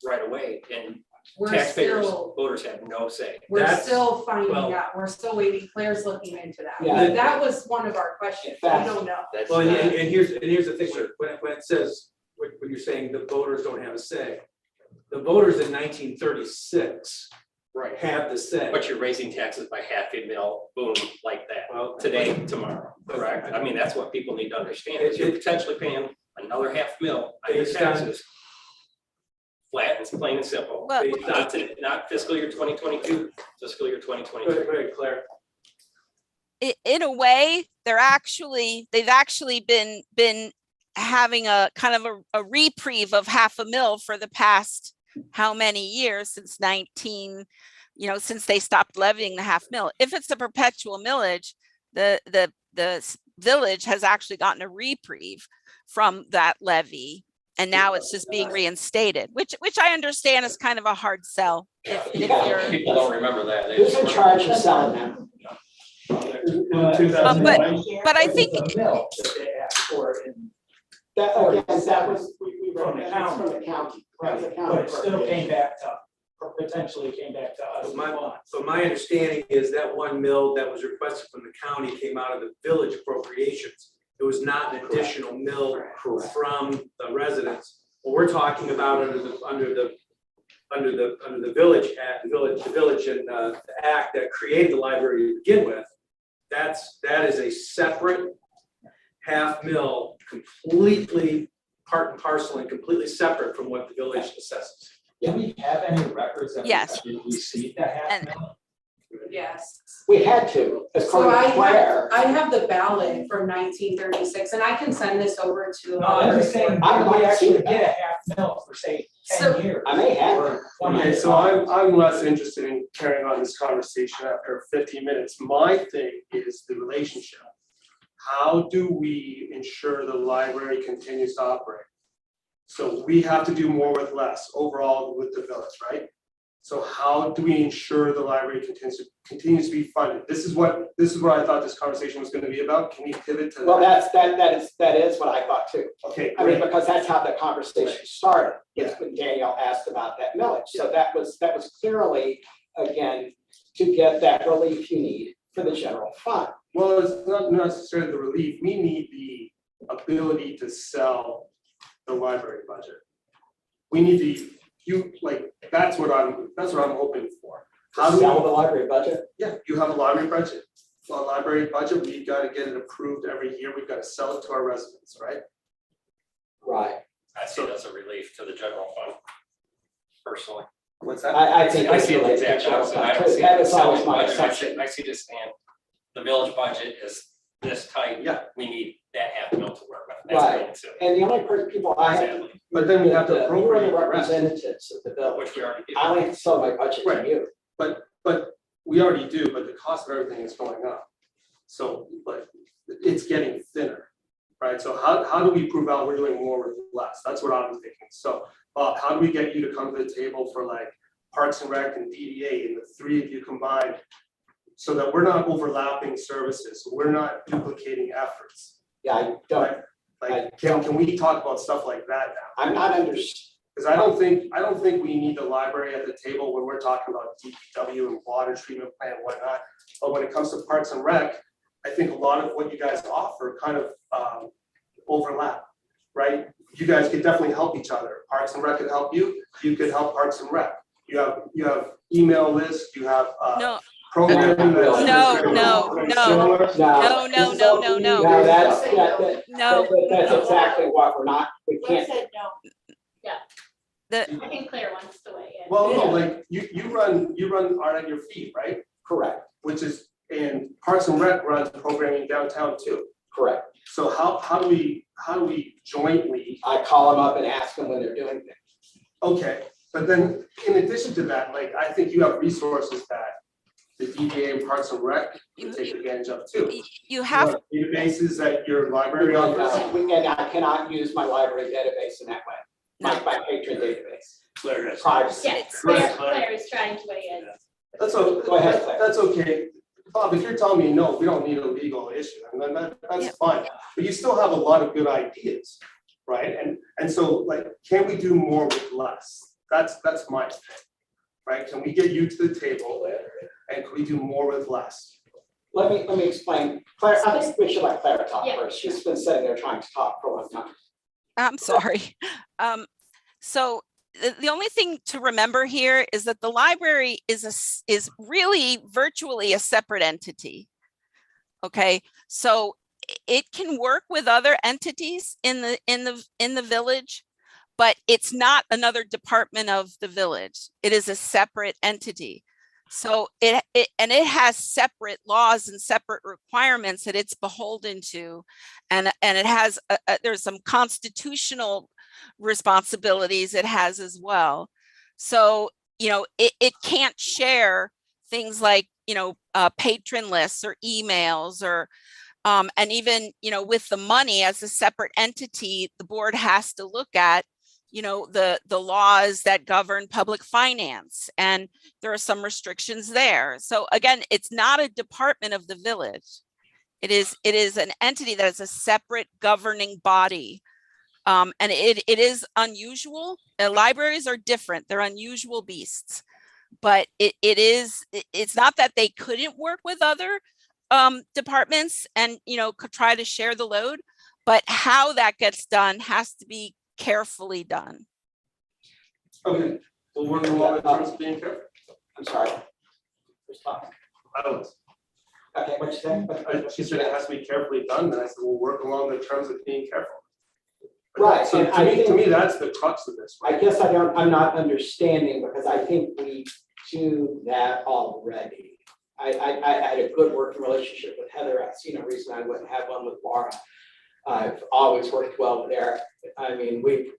right away, and We're taxpayers, still, voters have no say. we're That's- still finding well- out, we're still waiting, Claire's looking into that. Yeah. That was one of our questions, we Fast. don't know. That's Well, and not- and here's the thing, when it says, when you're saying the voters don't have a say, the voters in 1936 Right. had the say. But you're raising taxes by $500,000, boom, like that, Well, today, tomorrow, correct? I mean, that's what people need to understand, is you're potentially paying another $500,000 on your Based on- taxes. Flat and plain and simple, Well, not fiscal year 2022, fiscal year 2023. Go ahead, Claire. In a way, they've actually been having a kind of a reprieve of $500,000 for the past how many years, since since they stopped levying the $500,000. If it's a perpetual millage, the village has actually gotten a reprieve from that levy, and now it's just being reinstated, which I understand is kind of a hard sell. If Yeah. you're People don't remember that. They who's just in charge of selling them? But I think- The mill that they asked for in. That, again, that was, we From the county. From the county. That was a county But it still came appropriation. back to, or potentially came back to us. So my understanding is that one mill that was requested from the county came out of the village appropriations. It was not an additional mill Correct. from the residents. What we're talking about under the village act, the village and the act that created the library to begin with, that is a separate half mill, completely part and parcel and completely separate from what the village assesses. Do we have any records that Yes. we received that half And- mill? Yes. We had to, So according to Claire. I have the ballot from 1936, and I can send this over to. No, I'm just saying, I would we like to see actually that. get a half mill for say So- 10 years. I may have. or 20 Okay, years. so I'm less interested in carrying on this conversation after 15 minutes. My thing is the relationship. How do we ensure the library continues to operate? So we have to do more with less overall with the village, right? So how do we ensure the library continues to be funded? This is what I thought this conversation was going to be about. Can we pivot to Well, that? that is what I thought too. Okay, I mean, great. because that's how the conversation started, is Yeah. when Danielle asked about that millage. So that was clearly, again, to get that relief you need for the general fund. Well, it's not necessarily the relief. We need the ability to sell the library budget. We need that's what I'm hoping for. How do Sell we, the library budget? yeah, you have a library budget. A library budget, we've got to get it approved every year. We've got to sell it to our residents, right? Right. I see it as a relief to the general fund, personally. What's that? I think. I see it it's the exact general opposite. fund, I don't too. see That it is as always selling my budget. assumption. I see this and the village budget is this tight. Yeah. We need that half mil to work with. That's Right. going to, And the only people I have. Exactly. But then we have to You are appropriate the the rest. representatives of the village. which we already did. I only have to sell my budget to Right. you. But we already do, but the cost of everything is going up. So, but it's getting thinner, right? So how do we prove out we're doing more with less? That's what I'm thinking. So, Bob, how do we get you to come to the table for like Parks and Rec and DDA and the three of you combined? So that we're not overlapping services, so we're not duplicating efforts, Yeah, I don't, right? Like, can we talk about stuff like that now? I'm not Because I don't think we need the library at the table when we're talking about DPW and water treatment plant and whatnot. But when it comes to Parks and Rec, I think a lot of what you guys offer kind of overlap, right? You guys could definitely help each other. Parks and Rec could help you, you could help Parks and Rec. You have email lists, you have No, programming. that's- No, no. No, that's No. exactly what we're not, we can't. said no. The, I think Claire wants to weigh in. Well, no, like you run Art at Your Feet, right? Correct, Which is, and Parks and Rec runs programming downtown too. correct. So how do we jointly, I call them up and ask them when they're doing things. okay, but then in addition to that, like, I think you have resources that the DDA and Parks and Rec can take advantage of too. you have, Databases that your library offers. And I cannot use my library database in that way, my patron database. Claire has. Privacy. Yes, Right. Claire is trying to weigh in. Go ahead, Claire. That's okay. Bob, if you're telling me no, we don't need a legal issue, and then Yeah. that's fine. But you still have a lot of good ideas, right? And so like, can we do more with less? That's my thing, right? Can we get you to the table and can we do more with less? Let me explain. Claire, I think we should let Claire talk Yeah. first. She's been sitting there trying to talk for a long time. I'm sorry. So the only thing to remember here is that the library is really virtually a separate entity. Okay, so it can work with other entities in the village, but it's not another department of the village. It is a separate entity. So it has separate laws and separate requirements that it's beholden to, and it has there's some constitutional responsibilities it has as well. So it can't share things like patron lists or emails or and even with the money as a separate entity, the board has to look at the laws that govern public finance, and there are some restrictions there. So again, it's not a department of the village. It is an entity that is a separate governing body. And it is unusual. Libraries are different. They're unusual beasts. But it's not that they couldn't work with other departments and could try to share the load, but how that gets done has to be carefully done. Okay, we'll work along in terms of being careful. I'm sorry. Response. I don't. Okay, what you saying? She said it has to be carefully done, then I said, we'll work along the terms of being careful. Right, So and I to think- me, that's the crux of this. I guess I'm not understanding, because I think we do that already. I had a good working relationship with Heather. I see no reason I wouldn't have one with Laura. I've always worked well with Eric. I mean, we've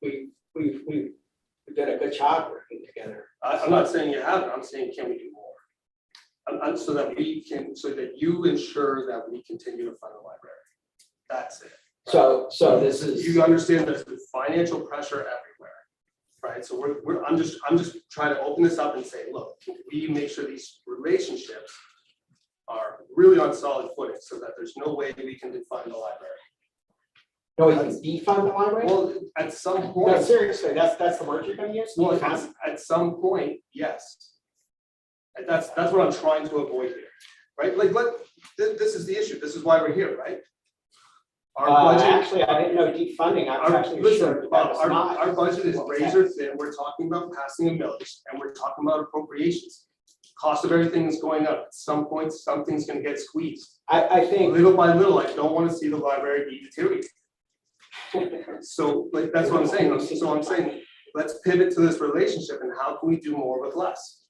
done a good job working together. I'm not saying you haven't, I'm saying, can we do more? So that you ensure that we continue to fund the library. That's it. So this is. You understand there's financial pressure everywhere, right? So I'm just trying to open this up and say, look, can we make sure these relationships are really on solid footing so that there's no way we can defund the library? No, we can defund the library? Well, at some No, point. seriously, that's the word you're gonna use? Well, Defund? at some point, yes. And that's what I'm trying to avoid here, right? Like, this is the issue. This is why we're here, right? Our budget. Actually, I didn't know defunding. I was actually sure that was not. Our budget is razor thin. We're talking about passing a millage and we're talking about appropriations. Cost of everything is going up. At some point, something's gonna get squeezed. I think. Little by little, I don't want to see the library be deteriorated. So like, that's what I'm saying. So I'm saying, let's pivot to this relationship and how can we do more with less?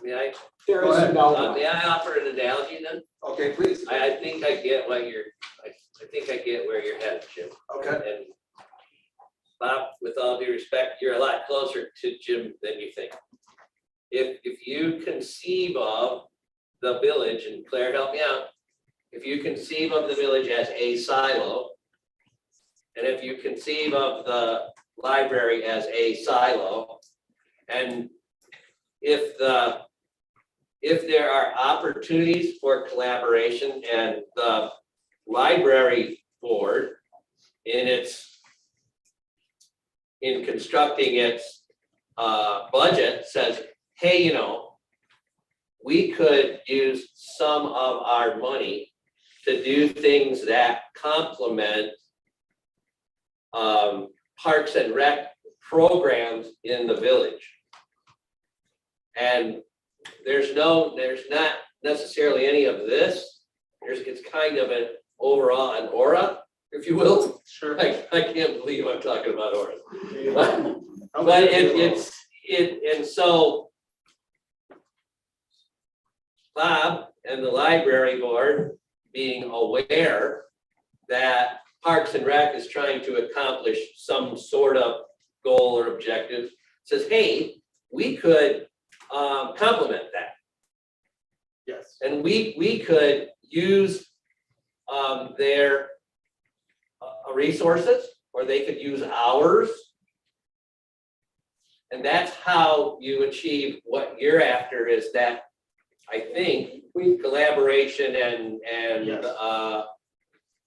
May I, There Go is ahead. no. may I offer an analogy then? Okay, please. I think I get what I think I get where you're headed, Jim. Okay. And Bob, with all due respect, you're a lot closer to Jim than you think. If you conceive of the village, and Claire, help me out, if you conceive of the village as a silo, and if you conceive of the library as a silo, and if there are opportunities for collaboration and the library board in constructing its budget says, hey, we could use some of our money to do things that complement parks and rec programs in the village. And there's not necessarily any of this. It's kind of an overall, an aura, if you will. Sure. I can't believe I'm talking about auras. But and so Bob and the library board being aware that Parks and Rec is trying to accomplish some sort of goal or objective, says, hey, we could complement that. Yes. And we could use their resources, or they could use ours. And that's how you achieve what you're after, is that, I think, collaboration and Yes.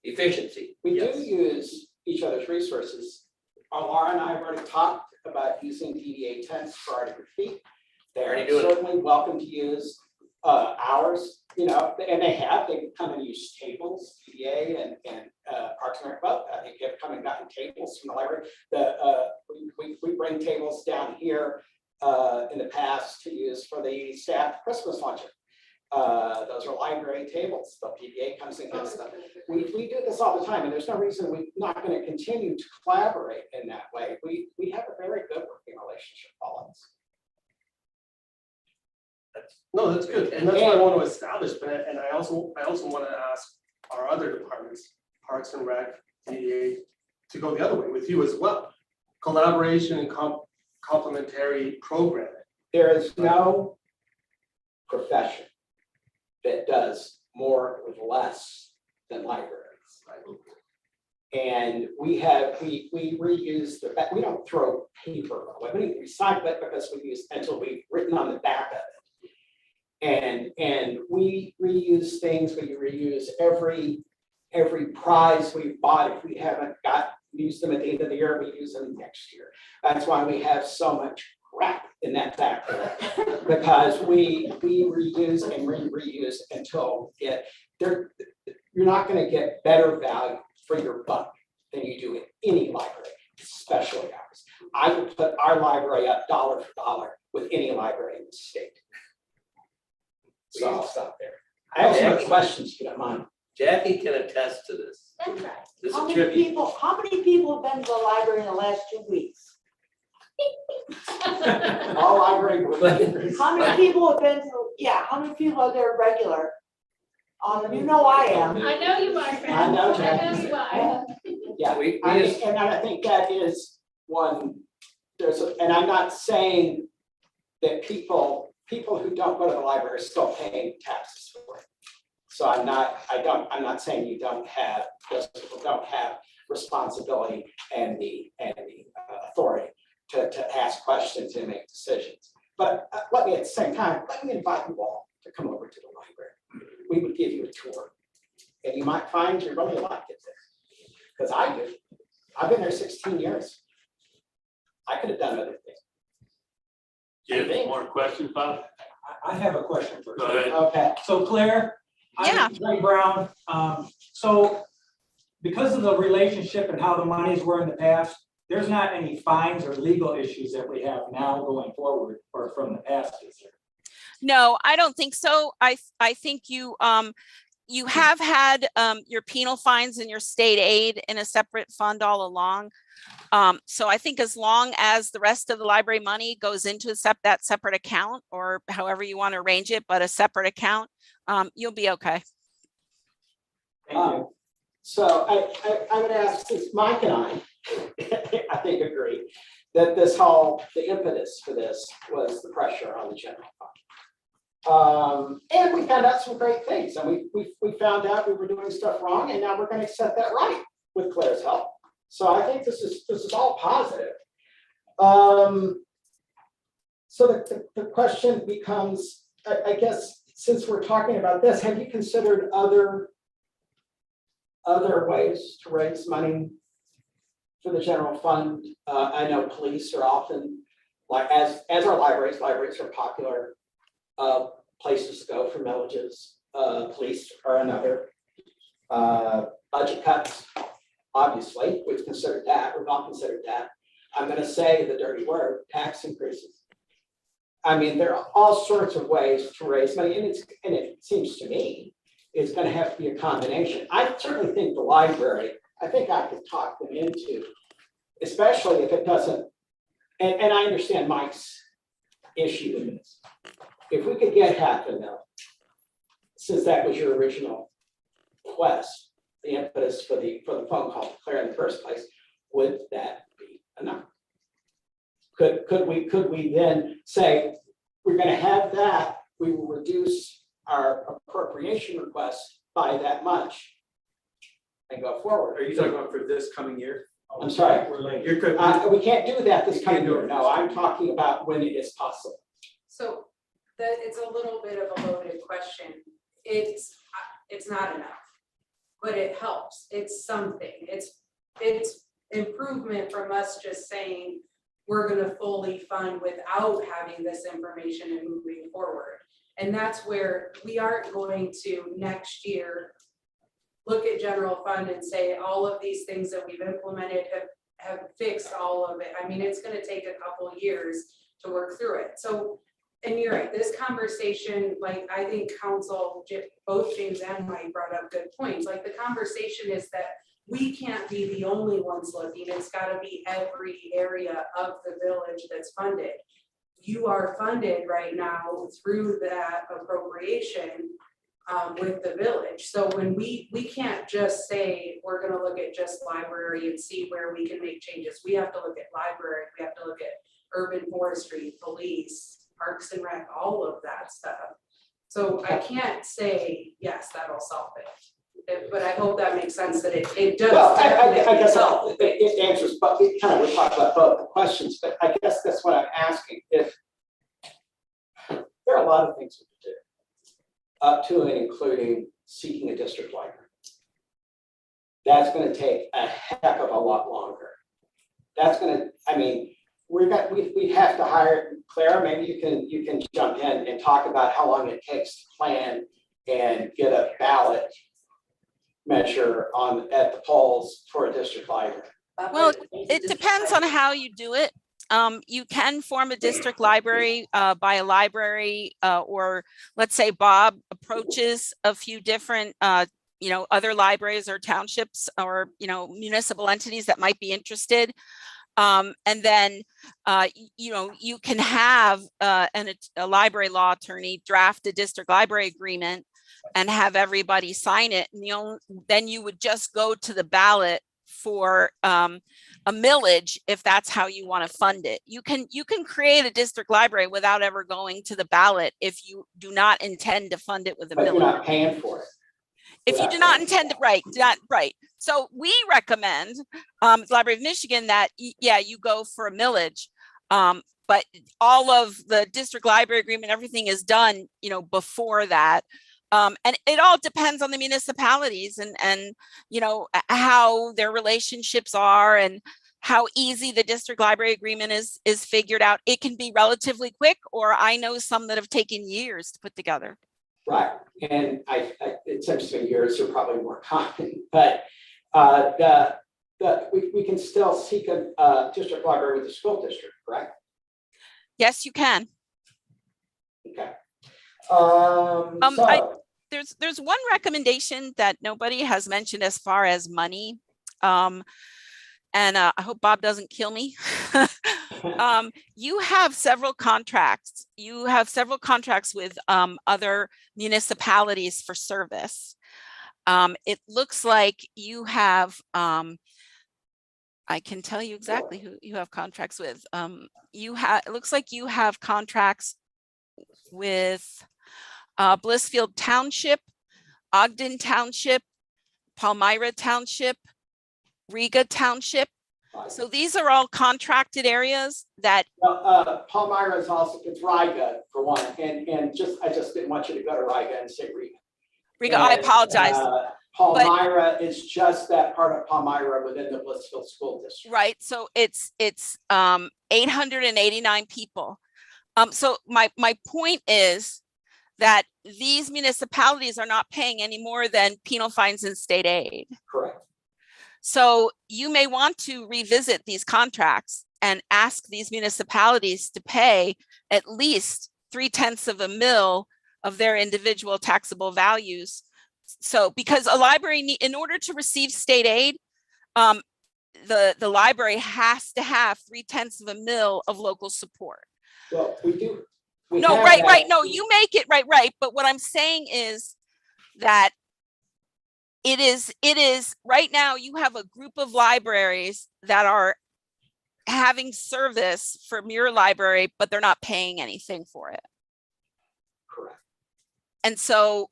efficiency. We Yes. do use each other's resources. Laura and I have already talked about using DDA tents for our graffiti. They're Already doing it. certainly welcome to use ours, and they come and use tables, DDA and Parks and Rec, both. I think they've come and gotten tables from the library. We bring tables down here in the past to use for the staff Christmas luncheon. Those are library tables. The PBA comes and gets them. We do this all the time, and there's no reason we're not going to continue to collaborate in that way. We have a very good working relationship, Collins. No, that's good, and that's what I want to establish, and I also want to ask our other departments, Parks and Rec, DDA, to go the other way with you as well. Collaboration and complementary programming. There is no profession that does more with less than libraries. And we reuse we don't throw paper away, we recycle it because we use until we've written on the back of it. And we reuse things, we reuse every prize we've bought. If we haven't used them at the end of the year, we use them next year. That's why we have so much crap in that factory, because we reuse and reuse until you're not gonna get better value for your buck than you do in any library, especially ours. I would put our library up dollar for dollar with any library in the state. So I'll stop there. I also have questions, if you don't mind. Jackie can attest to this. That's right. This is How a many tribute. people, how many people have been to the library in the last 2 weeks? All library. How many people have been to, how many people are there regular? You know I am. I know you are, friend. I know, I know you are. Yeah, and I think that is one, and I'm not saying that people who don't go to the library are still paying taxes for it. So I'm not saying those people don't have responsibility and the authority to ask questions and make decisions. But let me at the same time, let me invite you all to come over to the library. We would give you a tour, and you might find you really like it there, because I do. I've been there 16 years. I could have done other things. Do you have more questions, Bob? I have a question for Go you. ahead. Okay. So Claire, Yeah. I'm Ray Brown. So because of the relationship and how the monies were in the past, there's not any fines or legal issues that we have now going forward or from the past, is there? No, I don't think so. I think you have had your penal fines and your state aid in a separate fund all along. So I think as long as the rest of the library money goes into that separate account, or however you want to arrange it, but a separate account, you'll be okay. Thank you. So I would ask, since Mike and I think agree that the impetus for this was the pressure on the general fund. And we found out some great things, and we found out we were doing stuff wrong, and now we're going to set that right with Claire's help. So I think this is all positive. So the question becomes, I guess, since we're talking about this, have you considered other ways to raise money for the general fund? I know police are often, like as are libraries are popular places to go for millages. Police are another. Budget cuts, obviously, we've considered that. We've not considered that. I'm going to say the dirty word, tax increases. I mean, there are all sorts of ways to raise money, and it seems to me it's going to have to be a combination. I certainly think the library, I think I could talk them into, especially if it doesn't, and I understand Mike's issue with this. If we could get $500,000, since that was your original request, the impetus for the phone call to Claire in the first place, would that be enough? Could we then say, we're going to have that, we will reduce our appropriation request by that much and go forward? Are you talking about for this coming year? I'm sorry. We're late. You're good. We can't do that this You can't coming do year. it. No, I'm talking about when it is possible. So it's a little bit of a loaded question. It's not enough, but it helps. It's something. It's improvement from us just saying we're going to fully fund without having this information and moving forward. And that's where we aren't going to next year look at general fund and say all of these things that we've implemented have fixed all of it. I mean, it's going to take a couple of years to work through it. So, and you're right, this conversation, like I think council, both James and Mike brought up good points. Like the conversation is that we can't be the only ones looking. It's got to be every area of the village that's funded. You are funded right now through that appropriation with the village. So when we can't just say, we're going to look at just library and see where we can make changes. We have to look at library. We have to look at urban forestry, police, parks and rec, all of that stuff. So I can't say, yes, that'll solve it. But I hope that makes sense that it does. Well, I definitely guess help. it answers, but we kind of, we talked about both the questions, but I guess that's what I'm asking. If there are a lot of things we could do, up to and including seeking a district library. That's gonna take a heck of a lot longer. That's gonna, I mean, we have to hire, Claire, maybe you can jump in and talk about how long it takes to plan and get a ballot measure at the polls for a district library. Well, it depends on how you do it. You can form a district library by a library, or let's say Bob approaches a few different, other libraries or townships or, municipal entities that might be interested. And then, you can have a library law attorney draft a district library agreement and have everybody sign it. And then you would just go to the ballot for a millage if that's how you want to fund it. You can create a district library without ever going to the ballot if you do not intend to fund it with a But millage. you're not paying for it. If you do not intend to, right. So we recommend, the Library of Michigan, that, you go for a millage. But all of the district library agreement, everything is done, before that. And it all depends on the municipalities and how their relationships are and how easy the district library agreement is figured out. It can be relatively quick, or I know some that have taken years to put together. Right, and it seems to me yours are probably more common, but we can still seek a district library with the school district, correct? Yes, you can. Okay. There's one recommendation that nobody has mentioned as far as money. And I hope Bob doesn't kill me. You have several contracts. You have several contracts with other municipalities for service. It looks like you have, I can tell you exactly who you have contracts with. It looks like you have contracts with Blissfield Township, Ogden Township, Palmyra Township, Riga Township. So these are all contracted areas that. Palmyra is also, it's Riga for one, and I just didn't want you to go to Riga and say Riga. Riga, I apologize. Palmyra is just that part of Palmyra within the Blissfield School District. Right, so it's 889 people. So my point is that these municipalities are not paying any more than penal fines and state aid. Correct. So you may want to revisit these contracts and ask these municipalities to pay at least 0.3 of a mil of their individual taxable values. So because a library, in order to receive state aid, the library has to have 0.3 of a mil of local support. Well, we do. No, right. No, you make it right. But what I'm saying is that it is right now you have a group of libraries that are having service from your library, but they're not paying anything for it. Correct. And so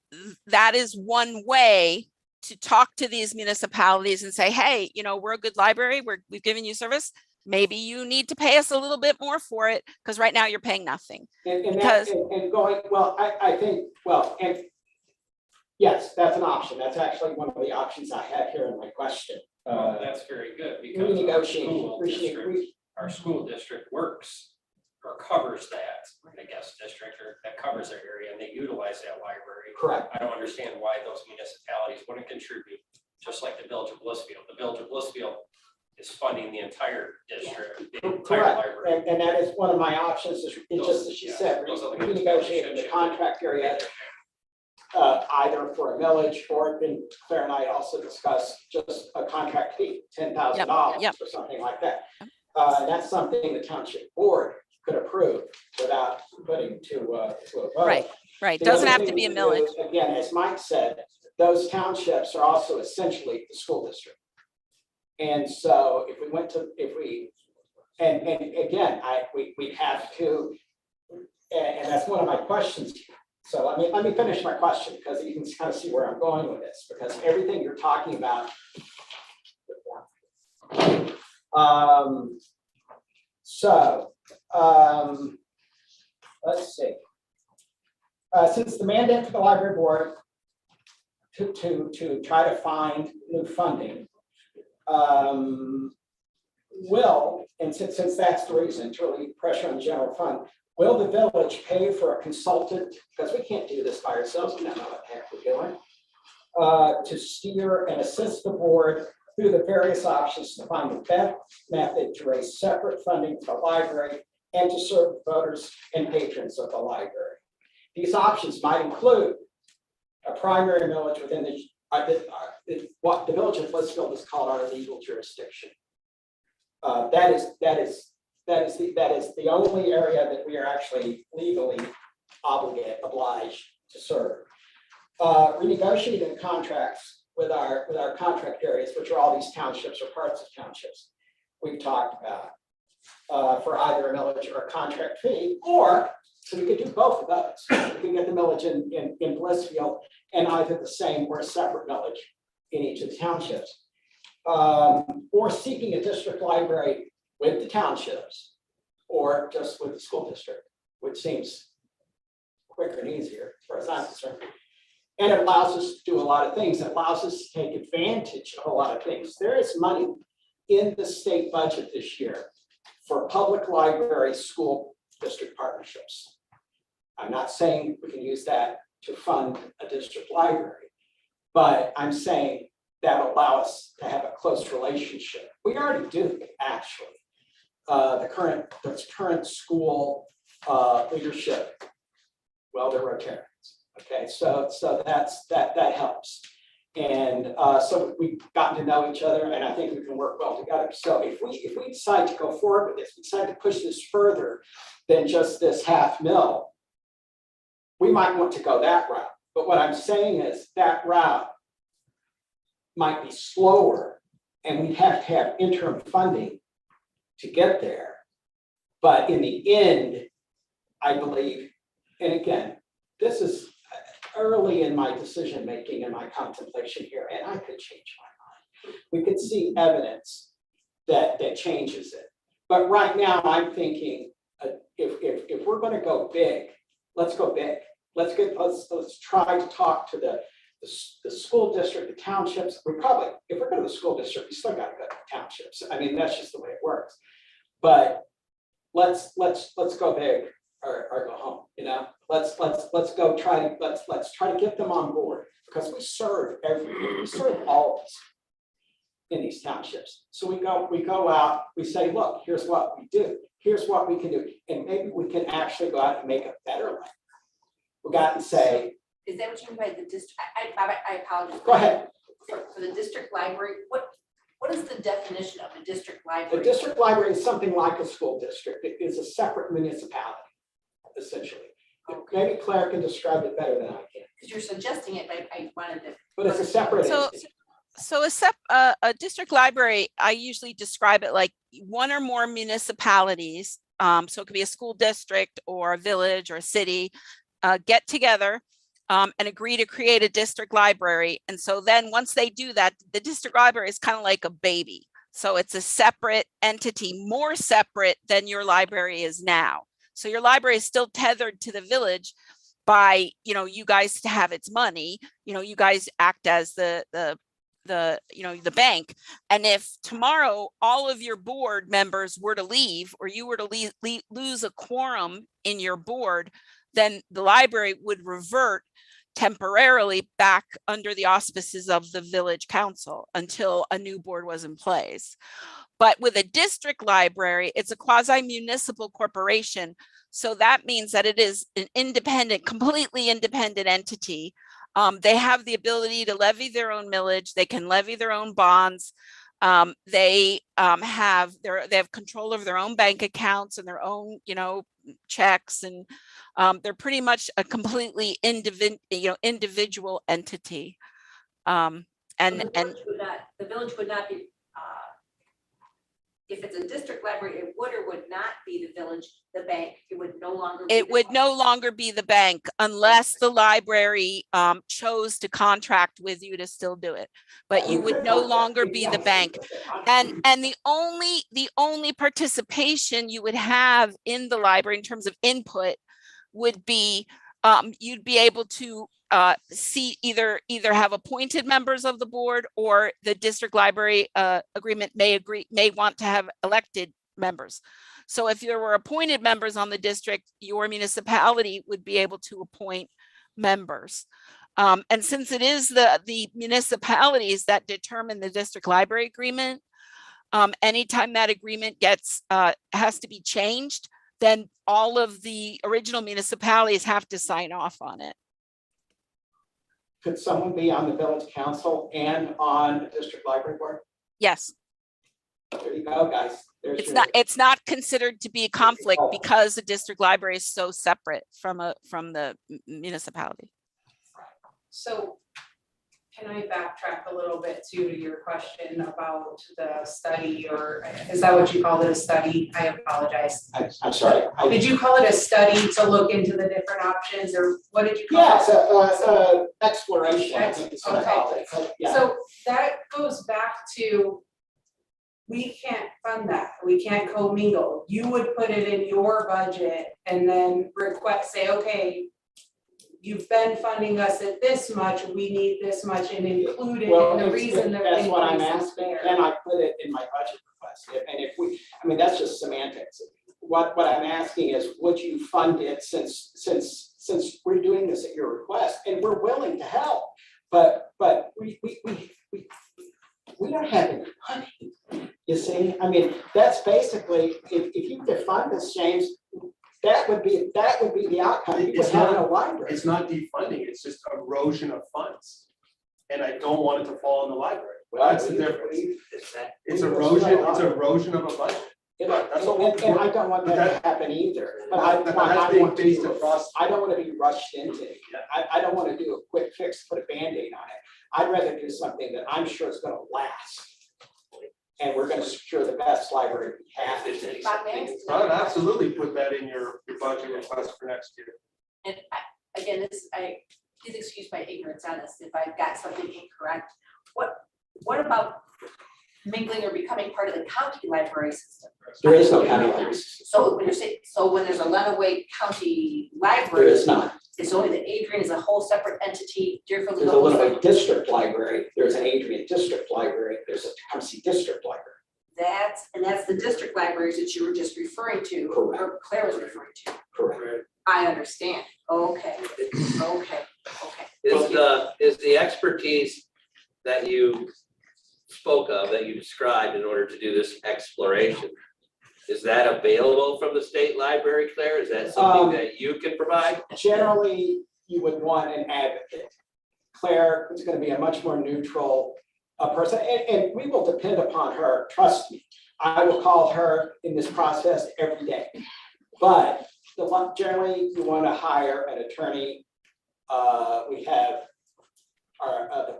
that is one way to talk to these municipalities and say, hey, we're a good library. We've given you service. Maybe you need to pay us a little bit more for it because right now you're paying nothing. Yes, that's an option. That's actually one of the options I had here in my question. That's very good because our school district works or covers that, I guess, district, or that covers their area, and they utilize that library. Correct. I don't understand why those municipalities wouldn't contribute, just like the Village of Blissfield. The Village of Blissfield is funding the entire district, the entire library. And that is one of my options, is just as she said, renegotiating the contract area, either for a millage, or then Claire and I also discussed just a contract fee, $10,000 or something like that. And that's something the township board could approve without putting to a vote. Right. Doesn't have to be a millage. Again, as Mike said, those townships are also essentially the school district. And so if we we have to, and that's one of my questions. So let me finish my question, because you can kind of see where I'm going with this, because everything you're talking about. So, let's see. Since the mandate for the library board to try to find new funding, will, and since that's the reason, to relieve pressure on the general fund, will the village pay for a consultant, because we can't do this by ourselves, we don't know what the heck we're doing, to steer and assist the board through the various options to find the best method to raise separate funding for the library and to serve voters and patrons of the library. These options might include a primary millage within what the village of Blissfield is called our legal jurisdiction. That is the only area that we are actually legally obliged to serve. Renegotiating contracts with our contract areas, which are all these townships or parts of townships we've talked about, for either a millage or a contract fee, or so we could do both of those. We can get the millage in Blissfield and either the same or a separate millage in each of the townships. Or seeking a district library with the townships or just with the school district, which seems quicker and easier as far as I'm concerned. And it allows us to do a lot of things. It allows us to take advantage of a lot of things. There is money in the state budget this year for public library school district partnerships. I'm not saying we can use that to fund a district library, but I'm saying that'll allow us to have a close relationship. We already do, actually. The current school leadership, well, they're Rotarians. Okay, so that helps. And so we've gotten to know each other, and I think we can work well together. So if we decide to go forward with this, we decide to push this further than just this $500,000, we might want to go that route. But what I'm saying is that route might be slower, and we'd have to have interim funding to get there. But in the end, I believe, and again, this is early in my decision making and my contemplation here, and I could change my mind. We could see evidence that changes it. But right now, I'm thinking if we're going to go big, let's go big. Let's try to talk to the school district, the townships. We probably, if we're going to the school district, we still got to go to the townships. I mean, that's just the way it works. But let's go big or go home. You know, let's go try to get them on board, because we serve everyone. We serve all of us in these townships. So we go out. We say, look, here's what we do. Here's what we can do, and maybe we can actually go out and make a better life. We got and say. Is that what you mean by the district? I apologize. Go ahead. For the district library, what is the definition of a district library? The district library is something like a school district. It is a separate municipality, essentially. Okay. Maybe Claire can describe it better than I can. Because you're suggesting it, but I wanted to. But it's a separate entity. So a district library, I usually describe it like one or more municipalities. So it could be a school district or a village or a city, get together and agree to create a district library. And so then once they do that, the district library is kind of like a baby. So it's a separate entity, more separate than your library is now. So your library is still tethered to the village by, you guys to have its money. You guys act as the bank. And if tomorrow all of your board members were to leave, or you were to lose a quorum in your board, then the library would revert temporarily back under the auspices of the village council until a new board was in place. But with a district library, it's a quasi-municipal corporation. So that means that it is an independent, completely independent entity. They have the ability to levy their own millage. They can levy their own bonds. They have control over their own bank accounts and their own, checks, and they're pretty much a completely individual entity. The village would not be if it's a district library, it would or would not be the village, the bank, it would no longer. be It the would bank. no longer be the bank unless the library chose to contract with you to still do it. But you would no longer be the bank. And the only participation you would have in the library in terms of input would be you'd be able to see either have appointed members of the board, or the district library agreement may want to have elected members. So if there were appointed members on the district, your municipality would be able to appoint members. And since it is the municipalities that determine the district library agreement, anytime that agreement gets has to be changed, then all of the original municipalities have to sign off on it. Could someone be on the village council and on the district library board? Yes, There you go, guys. There's your- it's not considered to be a conflict because the district library is so separate from the municipality. So can I backtrack a little bit to your question about the study, or is that what you called it, a study? I apologize. I'm sorry. Did you call it a study to look into the different options, or what did you call Yeah, it? it's a exploration, I think is what I call it. Yeah. So that goes back to, we can't fund that, we can't commingle. You would put it in your budget and then say, okay, you've been funding us at this much, we need this much, and include it Well, in the reason that. that's what I'm increase is asking, there. and I put it in my budget request. And if we, I mean, that's just semantics. What I'm asking is, would you fund it since we're doing this at your request, and we're willing to help, but we don't have any money. You see, I mean, that's basically, if you could fund this, James, that would be the outcome. You would have no library. It's not defunding, it's just erosion of funds. And I don't want it to fall in the library. Well, That's the difference. It's we- erosion of a budget. And That's what and I don't want that to happen either, but I being want based to, across. I don't want to be rushed into it. I don't want to do a quick fix, put a Band-Aid on it. I'd rather do something that I'm sure is going to last. And we're going to secure the best library we have. I'd absolutely put that in your budget request for next year. And again, please excuse my ignorance on this, if I've got something incorrect. What about mingling or becoming part of the county library system? There is no county library system. So when you're saying, when there's a Lenawee County There library, is not. it's only that Adrian is a whole separate entity, Deerfield is There's a a whole Lenawee separate. District Library, there's an Adrian District Library, there's a Tecumseh District Library. That's the district libraries that you were just referring to, Correct. or Claire was referring to. Correct. I understand. Okay. Is the expertise that you spoke of, that you described in order to do this exploration, is that available from the state library, Claire? Is that something that you can provide? Generally, you would want an advocate. Claire is going to be a much more neutral person, and we will depend upon her, trust me. I will call her in this process every day. But generally, you want to hire an attorney. We have our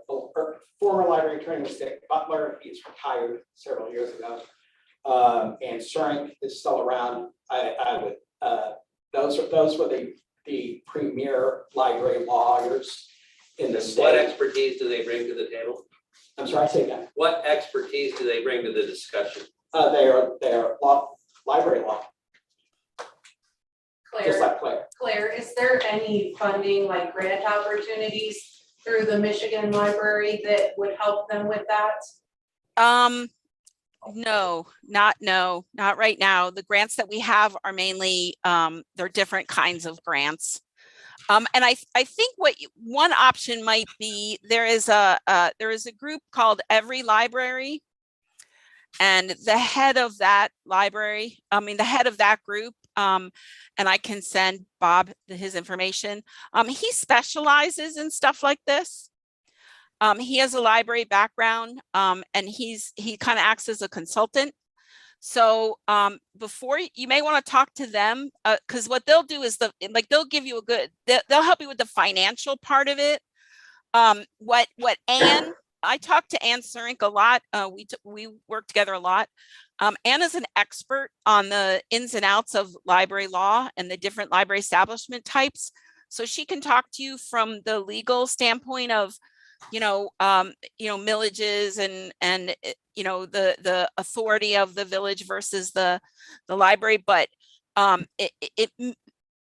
former library attorney was Dick Butler. He's retired several years ago. And Suring is still around. I would those were the premier library lawyers in the state. What expertise do they bring to the table? I'm sorry, say again. What expertise do they bring to the discussion? They are library law, just like Claire. Claire, is there any funding, like grant opportunities through the Michigan Library that would help them with that? No, not right now. The grants that we have are mainly, they're different kinds of grants. And I think one option might be, there is a group called Every Library. And the head of that group, and I can send Bob his information. He specializes in stuff like this. He has a library background, and he kind of acts as a consultant. So before you may want to talk to them, because what they'll do is they'll give you they'll help you with the financial part of it. I talked to Ann Suring a lot. We work together a lot. Anna's an expert on the ins and outs of library law and the different library establishment types. So she can talk to you from the legal standpoint of, millages and the authority of the village versus the library. But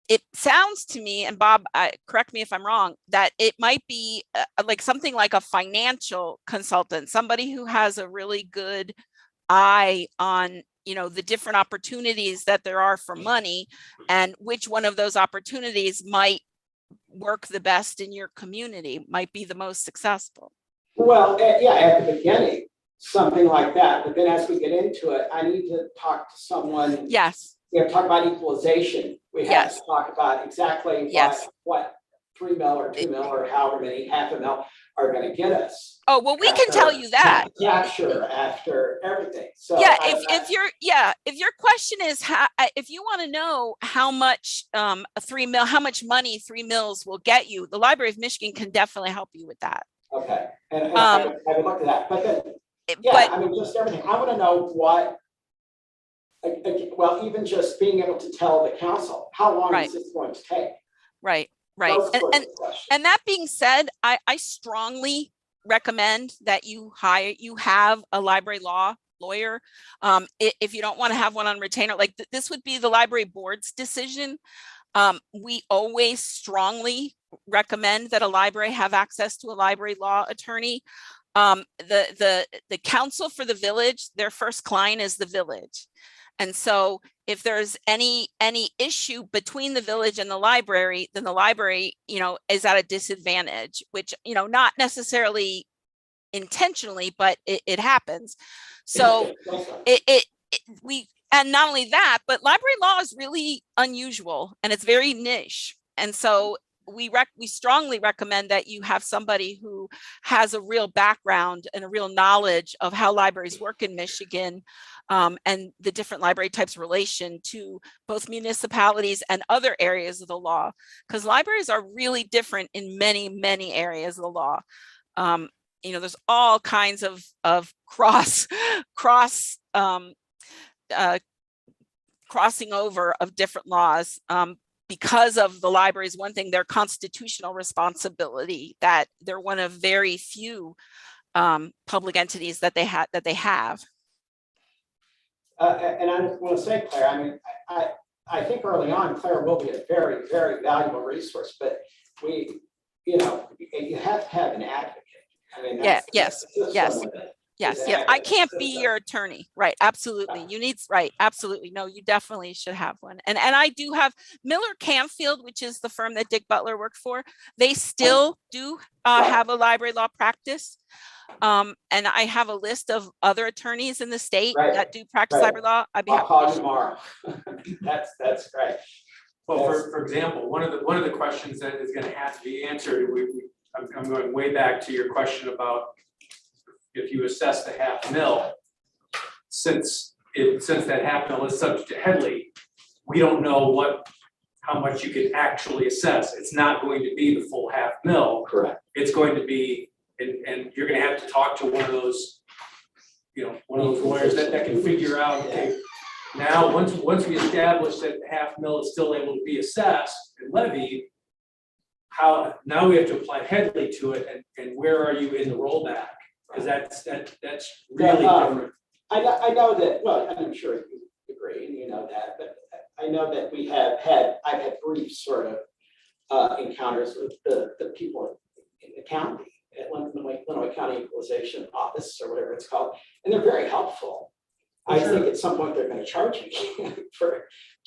it sounds to me, and Bob, correct me if I'm wrong, that it might be like something like a financial consultant, somebody who has a really good eye on, the different opportunities that there are for money and which one of those opportunities might work the best in your community, might be the most successful. Well, yeah, at the beginning, something like that. But then as we get into it, I need to talk to someone. Yes. We have to talk about equalization. We have Yes. to talk about exactly Yes. what 3 mil or 2 mil or however many half a mil are going to get us. Oh, well, we can tell you that. Capture after everything. So yeah, if your question is if you want to know how much how much money 3 mils will get you, the Library of Michigan can definitely help you with that. Okay, and I would look at that, but then, I mean, just everything. I want to know what. Well, even just being able to tell the council, how long is this going to take? Right. And that being said, I strongly recommend that you have a library law lawyer. If you don't want to have one on retainer, like this would be the library board's decision. We always strongly recommend that a library have access to a library law attorney. The council for the village, their first client is the village. And so if there's any issue between the village and the library, then the library, is at a disadvantage, which, not necessarily intentionally, but it happens. So and not only that, but library law is really unusual and it's very niche. And so we strongly recommend that you have somebody who has a real background and a real knowledge of how libraries work in Michigan, and the different library types relation to both municipalities and other areas of the law, because libraries are really different in many, many areas of the law. There's all kinds of crossing over of different laws, because of the libraries. One thing, their constitutional responsibility, that they're one of very few public entities that they have. And I want to say, Claire, I mean, I think early on, Claire will be a very, very valuable resource, but you have to have an advocate. I mean, yes. I can't be your attorney. Right. Absolutely. You need, right. Absolutely. No, you definitely should have one. And I do have Miller Canfield, which is the firm that Dick Butler worked for. They still do have a library law practice. And I have a list of other attorneys in the state that do practice library law. I'll call you tomorrow. That's great. Well, for example, one of the questions that is going to have to be answered, I'm going way back to your question about if you assess the half mil, since that half mil is subject to Headley, we don't know how much you can actually assess. It's not going to be the full half mil. Correct. It's going to be, and you're going to have to talk to one of those lawyers that can figure out, okay, now once we establish that the half mil is still able to be assessed and levied, now we have to apply Headley to it, and where are you in the rollback? Because that's really different. I know that, well, I'm sure you agree, and you know that, but I know that I've had brief sort of encounters with the people in the county, at Illinois County Equalization Office or whatever it's called, and they're very helpful. I think at some point they're going to charge me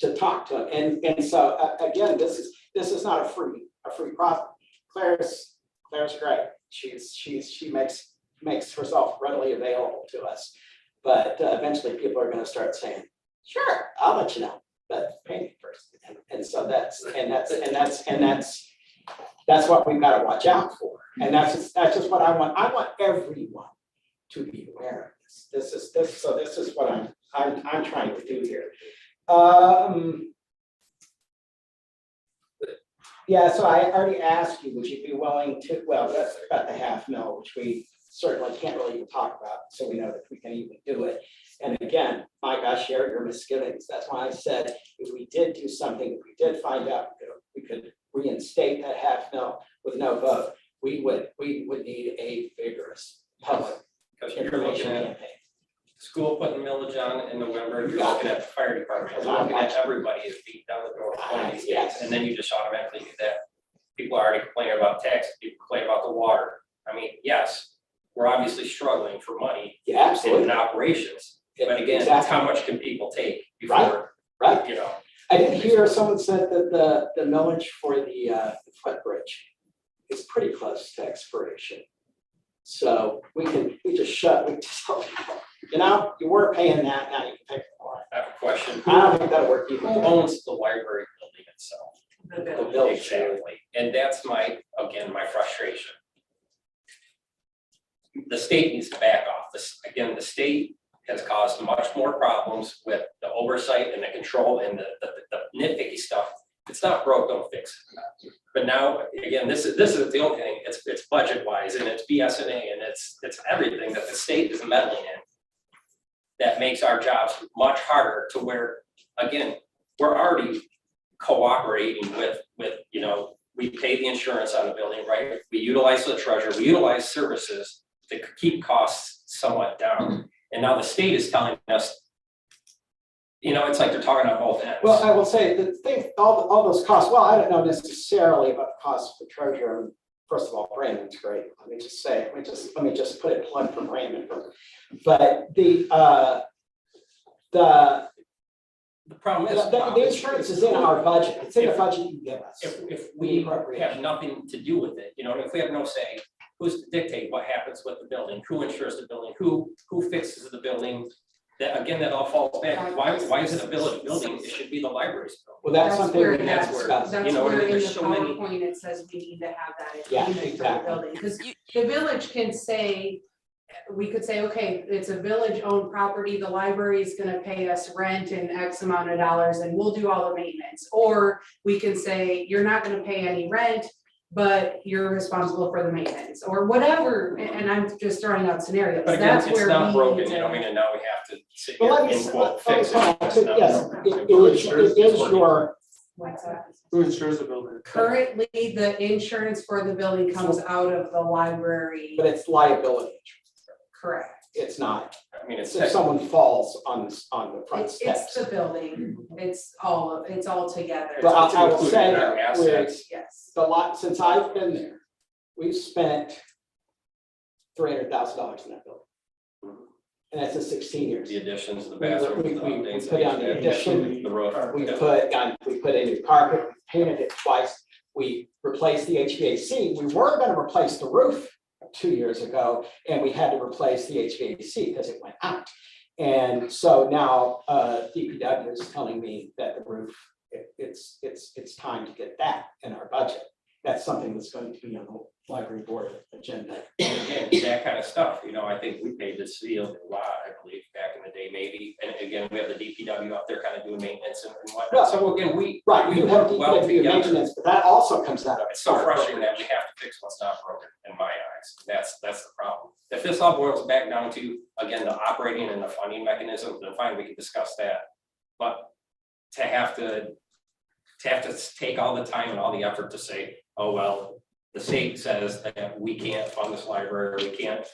to talk to them, and so again, this is not a free process. Claire's great. She makes herself readily available to us, but eventually people are going to start saying, "Sure, I'll let you know, but pay me first." And so that's what we've got to watch out for, and that's just what I want. I want everyone to be aware of this. This is what I'm trying to do here. Yeah, so I already asked you, would you be willing to, well, that's about the half mil, which we certainly can't really even talk about, so we know that we can even do it. And again, Mike, I share your misgivings. That's why I said, if we did do something, if we did find out, we could reinstate that half mil with no vote, we would need a vigorous public Because you're information looking at campaign. school putting millage on in November, you're looking at the fire department, you're looking at everybody is beat down the door one of these days, and then you just automatically do that. People are already complaining about taxes, people complain about the water. I mean, yes, we're obviously struggling for money Yeah, absolutely. in operations, but again, Exactly. how much can people take before, Right. you know? I did hear someone said that the millage for the footbridge is pretty close to expiration. So we just you know, you were paying that, now you can pay for more. I have a question. I don't think that'll work Who either. owns the library building itself? The The bill. village. Exactly, and that's my frustration. The state needs to back off. Again, the state has caused much more problems with the oversight and the control and the nitpicky stuff. If it's not broke, don't fix it. But now, again, this is the only thing, it's budget wise and it's BSNA and it's everything that the state is meddling in. That makes our jobs much harder to where, again, we're already cooperating with, you know, we pay the insurance on the building, right? We utilize the treasurer, we utilize services to keep costs somewhat down. And now the state is telling us, you know, it's like they're talking on both ends. Well, I will say the thing, all those costs, well, I don't know necessarily about the cost of the treasurer. First of all, Brandon's great. Let me just say, let me just put it plug for Brandon. But the problem is. the insurance is in our budget. It's in the budget you give us. If we have nothing to do with it, you know, if we have no say, who's to dictate what happens with the building, who insures the building, who fixes the building? That, again, that all falls back. Why is it a village building? It should be the library's building. Well, that's something where we that's have where- discussed. That's You know, where in the there's so many- PowerPoint, it says we need to have that Yeah, agreement for the exactly. building, because the village can say, we could say, okay, it's a village-owned property, the library is gonna pay us rent and X amount of dollars, and we'll do all the maintenance. Or we can say, you're not gonna pay any rent, but you're responsible for the maintenance, or whatever, and I'm just throwing out scenarios. But again, That's it's where not we broken, need you know, I to. mean, and now we have to sit Well, here let me, and quote let me fix it. point out It's too, not yes, broken. it is your, What's that? Who insures the building? Currently, the insurance for the building comes out of the library, but it's liability. correct? It's not. I mean, it's. If someone falls on the front It's steps. the building, it's all together. But I will included say, in our assets. Yes, since I've been there, we've spent $300,000 in that building. And that's in 16 years. The additions, the We bathrooms, the put updates, down the addition. the roof. We put in new carpet, we painted it twice, we replaced the HVAC, we were gonna replace the roof 2 years ago, and we had to replace the HVAC because it went out. And so now, DPW is telling me that the roof, it's time to get that in our budget. That's something that's going to be on the library board agenda. And again, that kind of stuff, you know, I think we paid this field a lot, I believe, back in the day, maybe. And again, we have the DPW out there kind of doing maintenance and whatnot. So again, we You have work well DPW together. maintenance, but that also comes out of. It's so frustrating that we have to fix what's not broken, in my eyes. That's the problem. If this all boils back down to, again, the operating and the funding mechanism, then fine, we can discuss that. But to have to take all the time and all the effort to say, oh, well, the state says that we can't fund this library, or we can't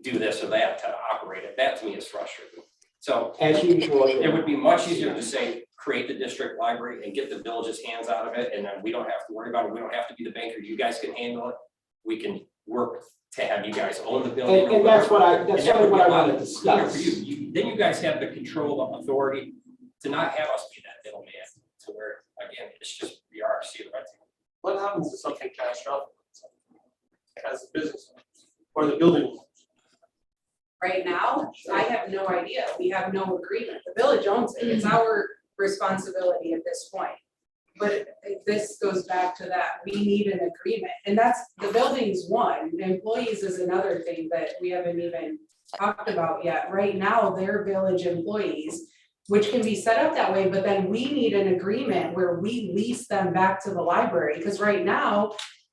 do this or that to operate it, that to me is frustrating. So As usual. it would be much easier to say, create the district library and get the village's hands out of it, and then we don't have to worry about it, we don't have to be the banker, you guys can handle it. We can work to have you guys own the building. And that's what I And that would be want a lot to cleaner for discuss. Then you guys have the control, the authority to not have us be that middleman, to where, again, it's just bureaucracy. What happens if something catastrophic as a business or the building? right now, I have no idea, we have no agreement, the village owns it, it's our responsibility at this point. But this goes back to that, we need an agreement, and that's, the building's one, employees is another thing that we haven't even talked about yet. Right now, they're village employees, which can be set up that way, but then we need an agreement where we lease them back to the library, because right now,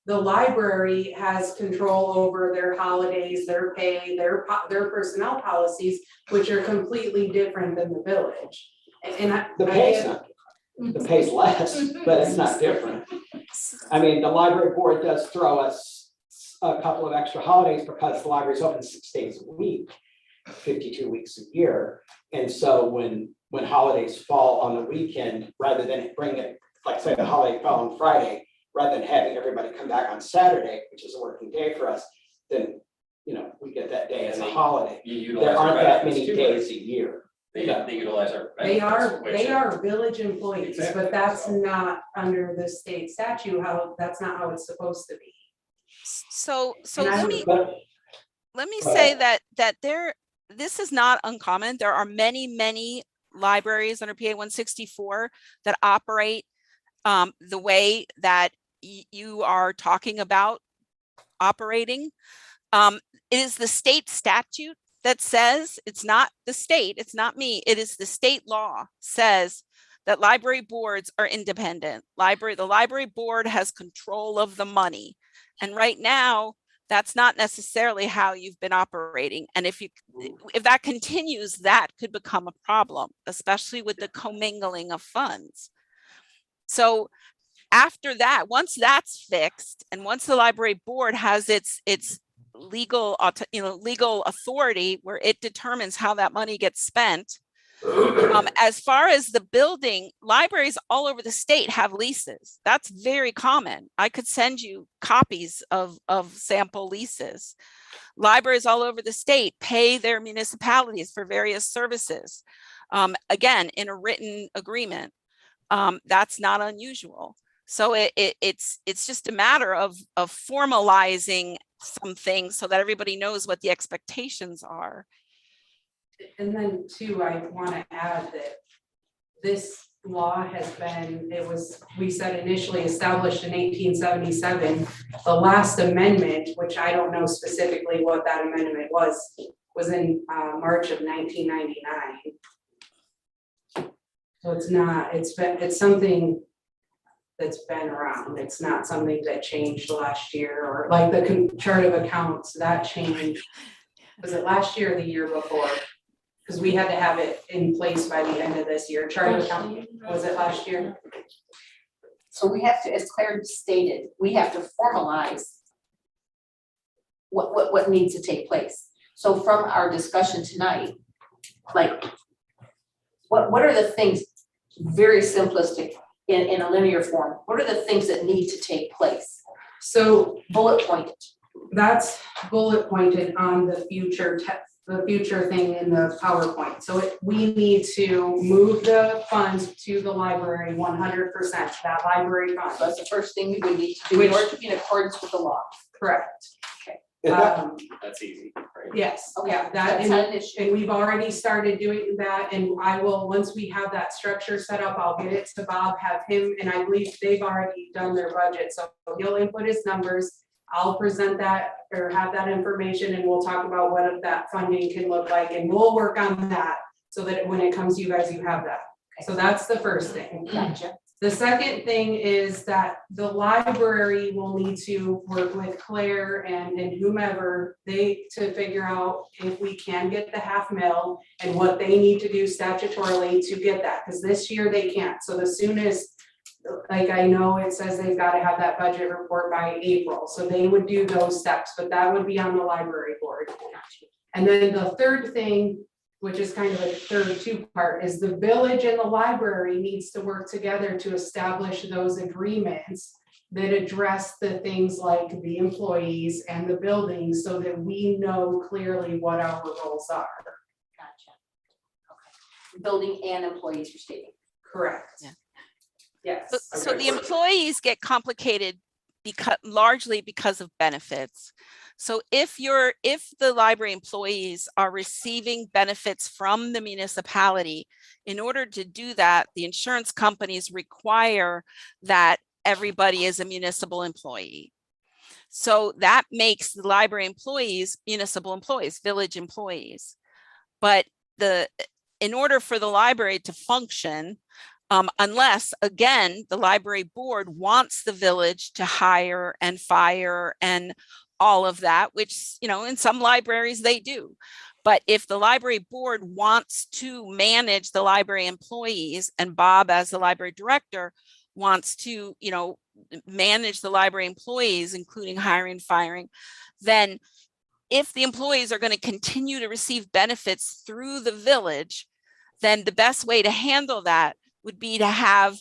the library has control over their holidays, their pay, their personnel policies, which are completely different than the village. And I. The pay's not, the pay's less, but it's not different. I mean, the library board does throw us a couple of extra holidays because the library's open 6 days a week, 52 weeks a year. And so when holidays fall on the weekend, rather than bring it, like say the holiday fell on Friday, rather than having everybody come back on Saturday, which is a working day for us, then, you know, we get that day as a holiday. There aren't that many days a year. They utilize our. They benefits, are village employees, Exactly, but that's so. not under the state statute, that's not how it's supposed to be. So And I let would- me Go say that this is not uncommon. There are many libraries under PA 164 that operate the way that you are talking about operating. It is the state statute that says, it's not the state, it's not me, it is the state law says that library boards are independent. The library board has control of the money. And right now, that's not necessarily how you've been operating. And if that continues, that could become a problem, especially with the commingling of funds. So after that, once that's fixed, and once the library board has its legal authority where it determines how that money gets spent, as far as the building, libraries all over the state have leases. That's very common. I could send you copies of sample leases. Libraries all over the state pay their municipalities for various services. Again, in a written agreement. That's not unusual. So it's just a matter of formalizing some things so that everybody knows what the expectations are. And then too, I want to add that this law has been, we said initially established in 1877. The last amendment, which I don't know specifically what that amendment was in March of 1999. So it's something that's been around. It's not something that changed last year, or like the chart of accounts that changed. Was it last year or the year before? Because we had to have it in place by the end of this year. Chart of account, was it last year? So we have to, as Claire stated, we have to formalize what needs to take place. So from our discussion tonight, like, what are the things, very simplistic, in a linear form, what are the things that need to take place? So Bullet pointed. that's bullet pointed on the future thing in the PowerPoint. So we need to move the funds to the library 100%, that library fund. So that's the first thing we would need to do in order to be in accordance with the law. Correct. That's easy, right? Yes, Okay, yeah, that's not an issue. and we've already started doing that, and I will, once we have that structure set up, I'll get it to Bob, have him, and I believe they've already done their budget, so he'll input his numbers. I'll present that or have that information, and we'll talk about what that funding can look like, and we'll work on that so that when it comes to you guys, you have that. So that's the first thing. Gotcha. The second thing is that the library will need to work with Claire and whomever to figure out if we can get the half mil and what they need to do statutorily to get that, because this year they can't. So the soonest, like I know it says they've got to have that budget report by April, so they would do those steps, but that would be on the library board. And then the third thing, which is kind of a third two-part, is the village and the library needs to work together to establish those agreements that address the things like the employees and the buildings so that we know clearly what our roles are. Gotcha. Okay. Building and employees you're stating. Correct. Yeah. Yes. So the employees get complicated largely because of benefits. So if the library employees are receiving benefits from the municipality, in order to do that, the insurance companies require that everybody is a municipal employee. So that makes the library employees municipal employees, village employees. But in order for the library to function, Unless, again, the library board wants the village to hire and fire and all of that, which, in some libraries they do. But if the library board wants to manage the library employees, and Bob as the library director wants to, manage the library employees, including hiring, firing, then if the employees are going to continue to receive benefits through the village, then the best way to handle that would be to have,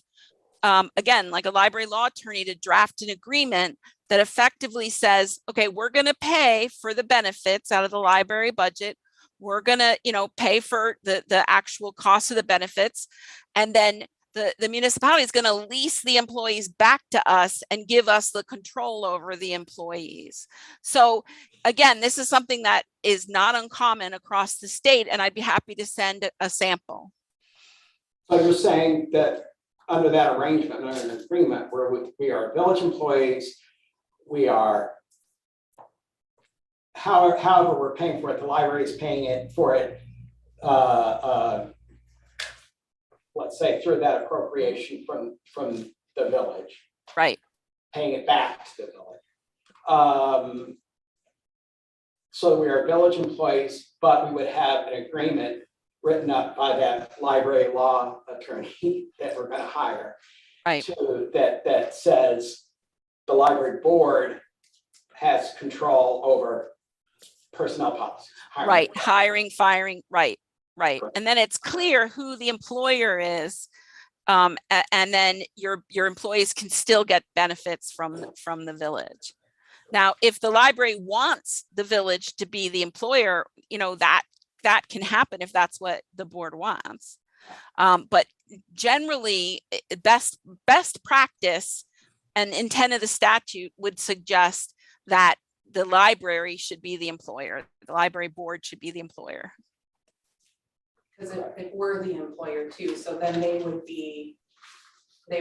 again, like a library law attorney, to draft an agreement that effectively says, okay, we're going to pay for the benefits out of the library budget. We're going to, pay for the actual cost of the benefits. And then the municipality is going to lease the employees back to us and give us the control over the employees. So again, this is something that is not uncommon across the state, and I'd be happy to send a sample. So you're saying that under that arrangement, under an agreement where we are village employees, we are, however we're paying for it, the library is paying it for it, let's say through that appropriation from the village. Right. Paying it back to the village. So we are village employees, but we would have an agreement written up by that library law attorney that we're going to hire. Right. That says the library board has control over personnel policies. Right, hiring, firing, right. And then it's clear who the employer is. And then your employees can still get benefits from the village. Now, if the library wants the village to be the employer, that can happen if that's what the board wants. But generally, best practice and intent of the statute would suggest that the library should be the employer. The library board should be the employer. Because if we're the employer too, so then they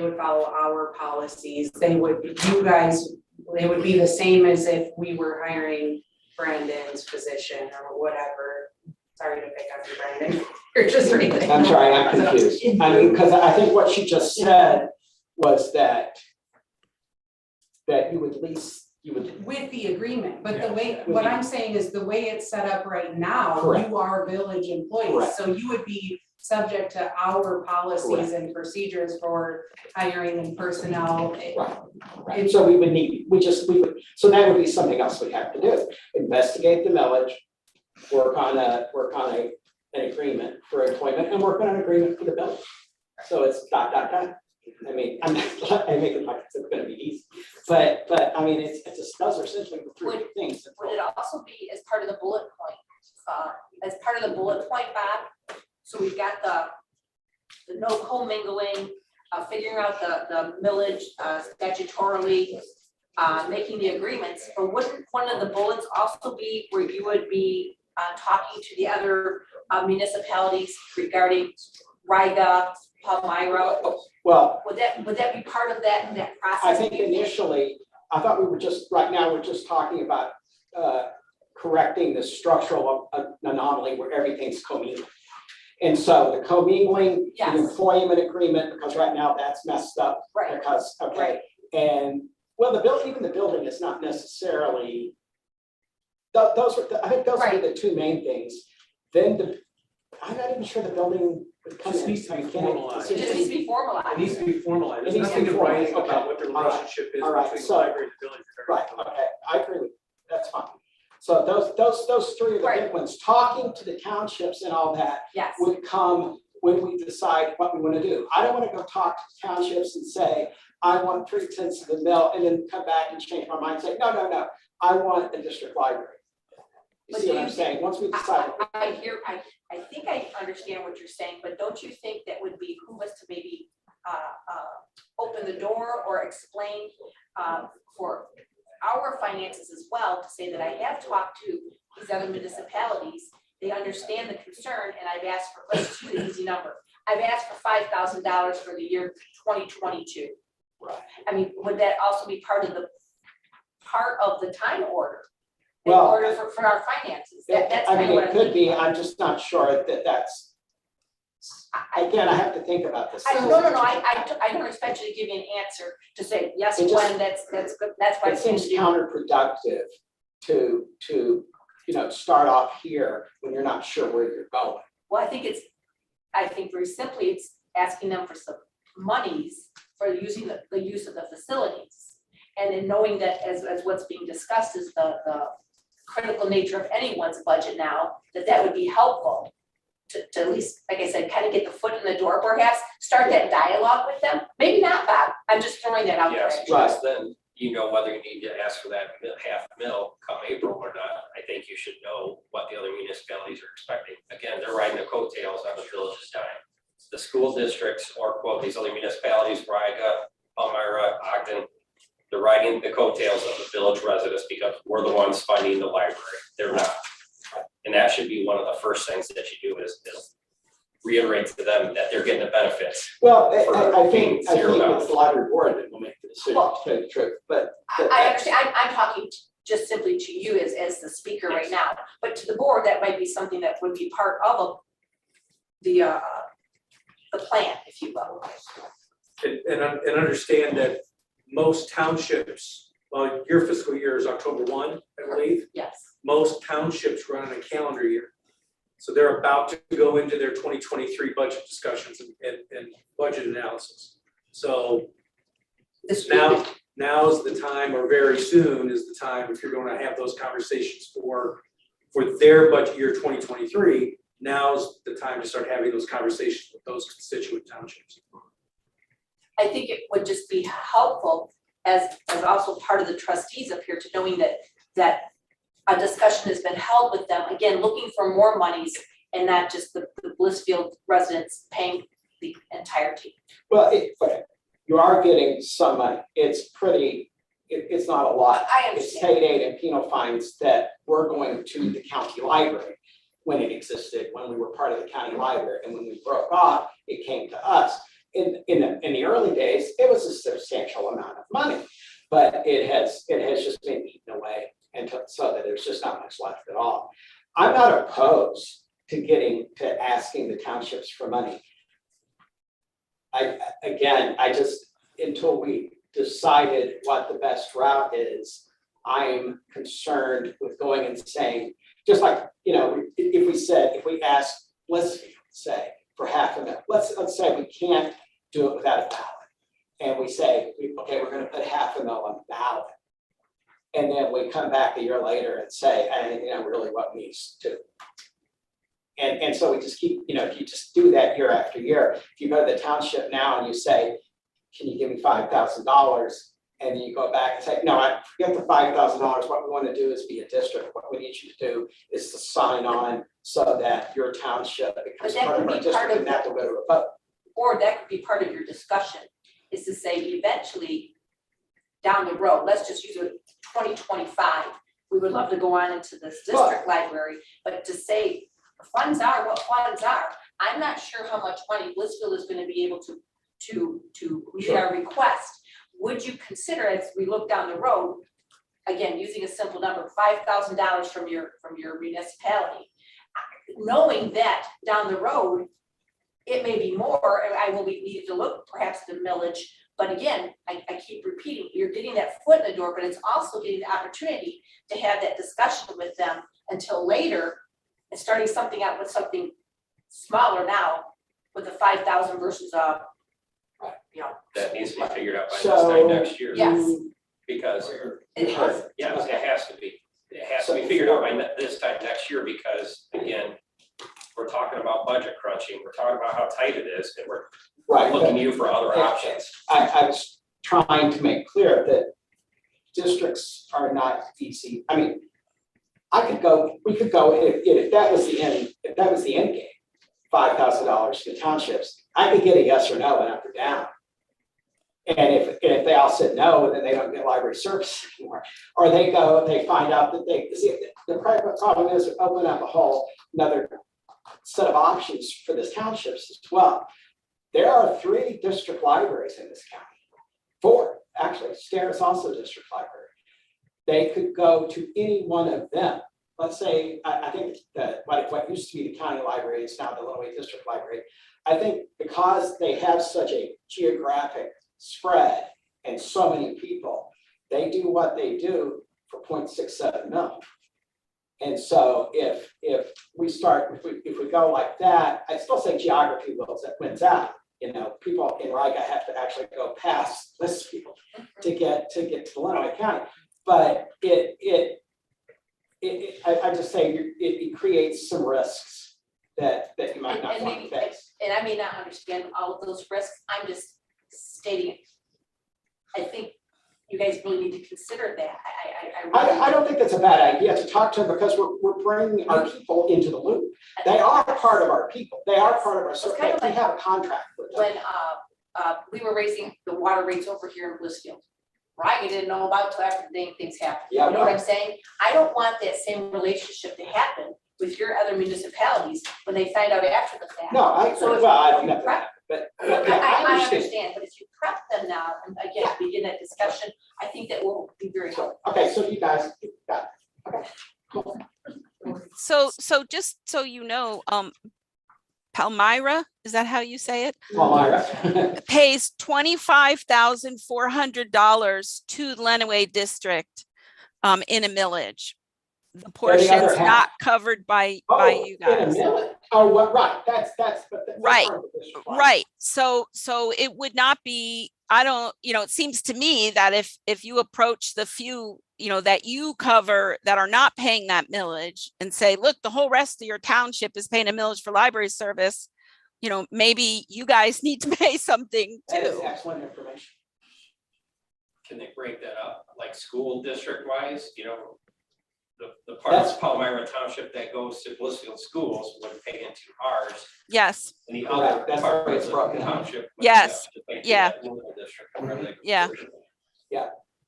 would follow our policies. They would be the same as if we were hiring Brandon's position or whatever. Sorry to pick on you, Brandon. You're just reading. I'm sorry, I'm confused. I mean, because I think what she just said was that you would lease. With the agreement, but the way, what I'm saying is the way it's set up right now, Correct. you are village employees, Correct. so you would be subject to our policies Correct. and procedures for hiring and personnel. Right. So so that would be something else we have to do. Investigate the millage, work on an agreement for employment, and work on an agreement for the village. So it's ... I mean, I make it like it's going to be easy, but I mean, those are essentially the three things. Would it also be as part of the bullet point? As part of the bullet point, Bob? So we've got the no commingling, figuring out the millage statutorily, making the agreements. But wouldn't one of the bullets also be where you would be talking to the other municipalities regarding Riga, Palmyra? Well, would that be part of that process? I think initially, I thought we're just talking about correcting the structural anomaly where everything's commingled. And so the commingling, Yes. the employment agreement, because right now that's messed up. Right. Because, okay, and well, even the building is not necessarily, I think those are the two main things. Then I'm not even sure the building would come in. Just needs to be formalized. It just needs to be formalized. It needs to be formalized. There's It needs to nothing be in writing formalized. about what the All right. relationship is All right. between the So- library and the village. Right, okay, I agree with you, that's fine. So those three are the big ones. Talking to the townships and all that Yes. would come when we decide what we want to do. I don't want to go talk to townships and say, I want 3/10 of the mill, and then come back and change my mind and say, no, I want a district library. You But see do what I'm you saying? Once we decide. I think I understand what you're saying, but don't you think that would behoove us to maybe open the door or explain for our finances as well, to say that I have talked to these other municipalities, they understand the concern, and I've asked for, let's do the easy number. I've asked for $5,000 for the year 2022. Right. I mean, would that also be part of the time order? In Well, order for our finances? That's I kind of mean, what it I'm could be, thinking. I'm just not sure that that's Again, I have to think about this. No, I don't expect you to give me an answer to say, yes, It just- when, that's good, that's what It seems counterproductive to, start off here when you're not sure where you're going. Well, I think very simply, it's asking them for some monies for using the use of the facilities. And then knowing that as what's being discussed is the critical nature of anyone's budget now, that would be helpful to at least, like I said, kind of get the foot in the door, perhaps, start that dialogue with them. Maybe not, Bob, I'm just throwing that out there. Yes, because then you know whether you need to ask for that half mil come April or not. I think you should know what the other municipalities are expecting. Again, they're riding the coattails on the village's dime. The school districts or quote, these other municipalities, Riga, Palmyra, Ogden, they're riding the coattails of the village residents because we're the ones funding the library. They're not. And that should be one of the first things that you do is reiterate to them that they're getting the benefits. Well, For I think zero dollars. it's the library board that will make the decision, to tell you the truth, but. I understand, I'm talking just simply to you as the speaker right now, but to the board, that might be something that would be part of the plan, if you will. And understand that most townships, well, your fiscal year is October 1, I believe. Yes. Most townships run on a calendar year. So they're about to go into their 2023 budget discussions and budget analysis. So now's the time, or very soon is the time, if you're going to have those conversations for their budget year 2023, now's the time to start having those conversations with those constituent townships. I think it would just be helpful as also part of the trustees up here to knowing that a discussion has been held with them, again, looking for more monies and not just the Blissfield residents paying the entirety. Well, you are getting some money. It's pretty, it's not a lot. I It's understand. state aid and penal fines that were going to the county library when it existed, when we were part of the county library. And when we broke off, it came to us. In the early days, it was a substantial amount of money, but it has just been eaten away so that there's just not much left at all. I'm not opposed to asking the townships for money. Until we decided what the best route is, I'm concerned with going and saying, just like, if we ask Blissfield, say, for $500,000, let's say we can't do it without a ballot. And we say, okay, we're gonna put $500,000 on the ballot. And then we come back a year later and say, really what needs to. And so we just keep, if you just do that year after year, if you go to the township now and you say, can you give me $5,000? And then you go back and say, no, I forget the $5,000. What we want to do is be a district. What we need you to do is to sign on so that your township becomes that part of could our be part district of and that will go to a vote. Or that could be part of your discussion, is to say eventually down the road, let's just use it 2025, we would love to go on into this district library, but to say the funds are what funds are. I'm not sure how much money Blissfield is going to be able to meet our request. Would you consider, as we look down the road, again, using a simple number, $5,000 from your municipality, knowing that down the road, it may be more, and I will be needed to look perhaps the millage, but again, I keep repeating, you're getting that foot in the door, but it's also getting the opportunity to have that discussion with them until later, and starting something out with something smaller now, with the 5,000 versus That needs to be figured out by this So- time next year. Yes. Because, it has. yes, it has to be. It has to be figured out by this time next year because, again, we're talking about budget crunching. We're talking about how tight it is and we're Right. looking to you for other options. I was trying to make clear that districts are not easy. I mean, we could go, if that was the end game, $5,000 to townships, I could get a yes or no and up or down. And if they all said no, then they don't get library service anymore. Or they go and they find out that the problem is open up a whole another set of options for the townships as well. There are 3 district libraries in this county. 4, actually, Stair is also a district library. They could go to any one of them let's say, I think that what used to be the county library is now the Lenawee District Library. I think because they have such a geographic spread and so many people, they do what they do for 0.67 mil. And so if we go like that, I still say geography wins out. You know, people in Riga have to actually go past Blissfield to get to Lenawee County. But I just say it creates some risks that you might not And want to maybe, face. and I may not understand all of those risks, I'm just stating, I think you guys really need to consider that. I don't think that's a bad idea to talk to them because we're bringing our people into the loop. They are part of our people. They are part of our circle. kind of We like have a contract with them. When we were raising the water rates over here in Blissfield, Riga didn't know about till after the dang things happened. Yeah, You know what I'm saying? I don't want that same relationship to happen with your other municipalities when they find out after the fact. No, I don't know that, but I I understand. understand, but if you prep them now, and again, begin that discussion, I think that will be very helpful. Okay, so you guys got it. Okay, cool. So just so you know, Palmyra, is that how you say it? Palmyra. Pays $25,400 to Lenawee District in a millage. The portion's half. not covered by you In a guys. minute. Oh, what, right, that's Right. part of the district line. Right. So it would not be, it seems to me that if you approach the few, that you cover that are not paying that millage and say, look, the whole rest of your township is paying a millage for library service, maybe you guys need to pay something That is too. excellent information. Can they break that up, like school district wise, the part of Palmyra Township that goes to Blissfield schools would pay into ours, Yes. and the Correct. other That's part the way of it's the broken out. township. would Yes. have to pay to Yeah. that local district, whatever they Yeah. conversion.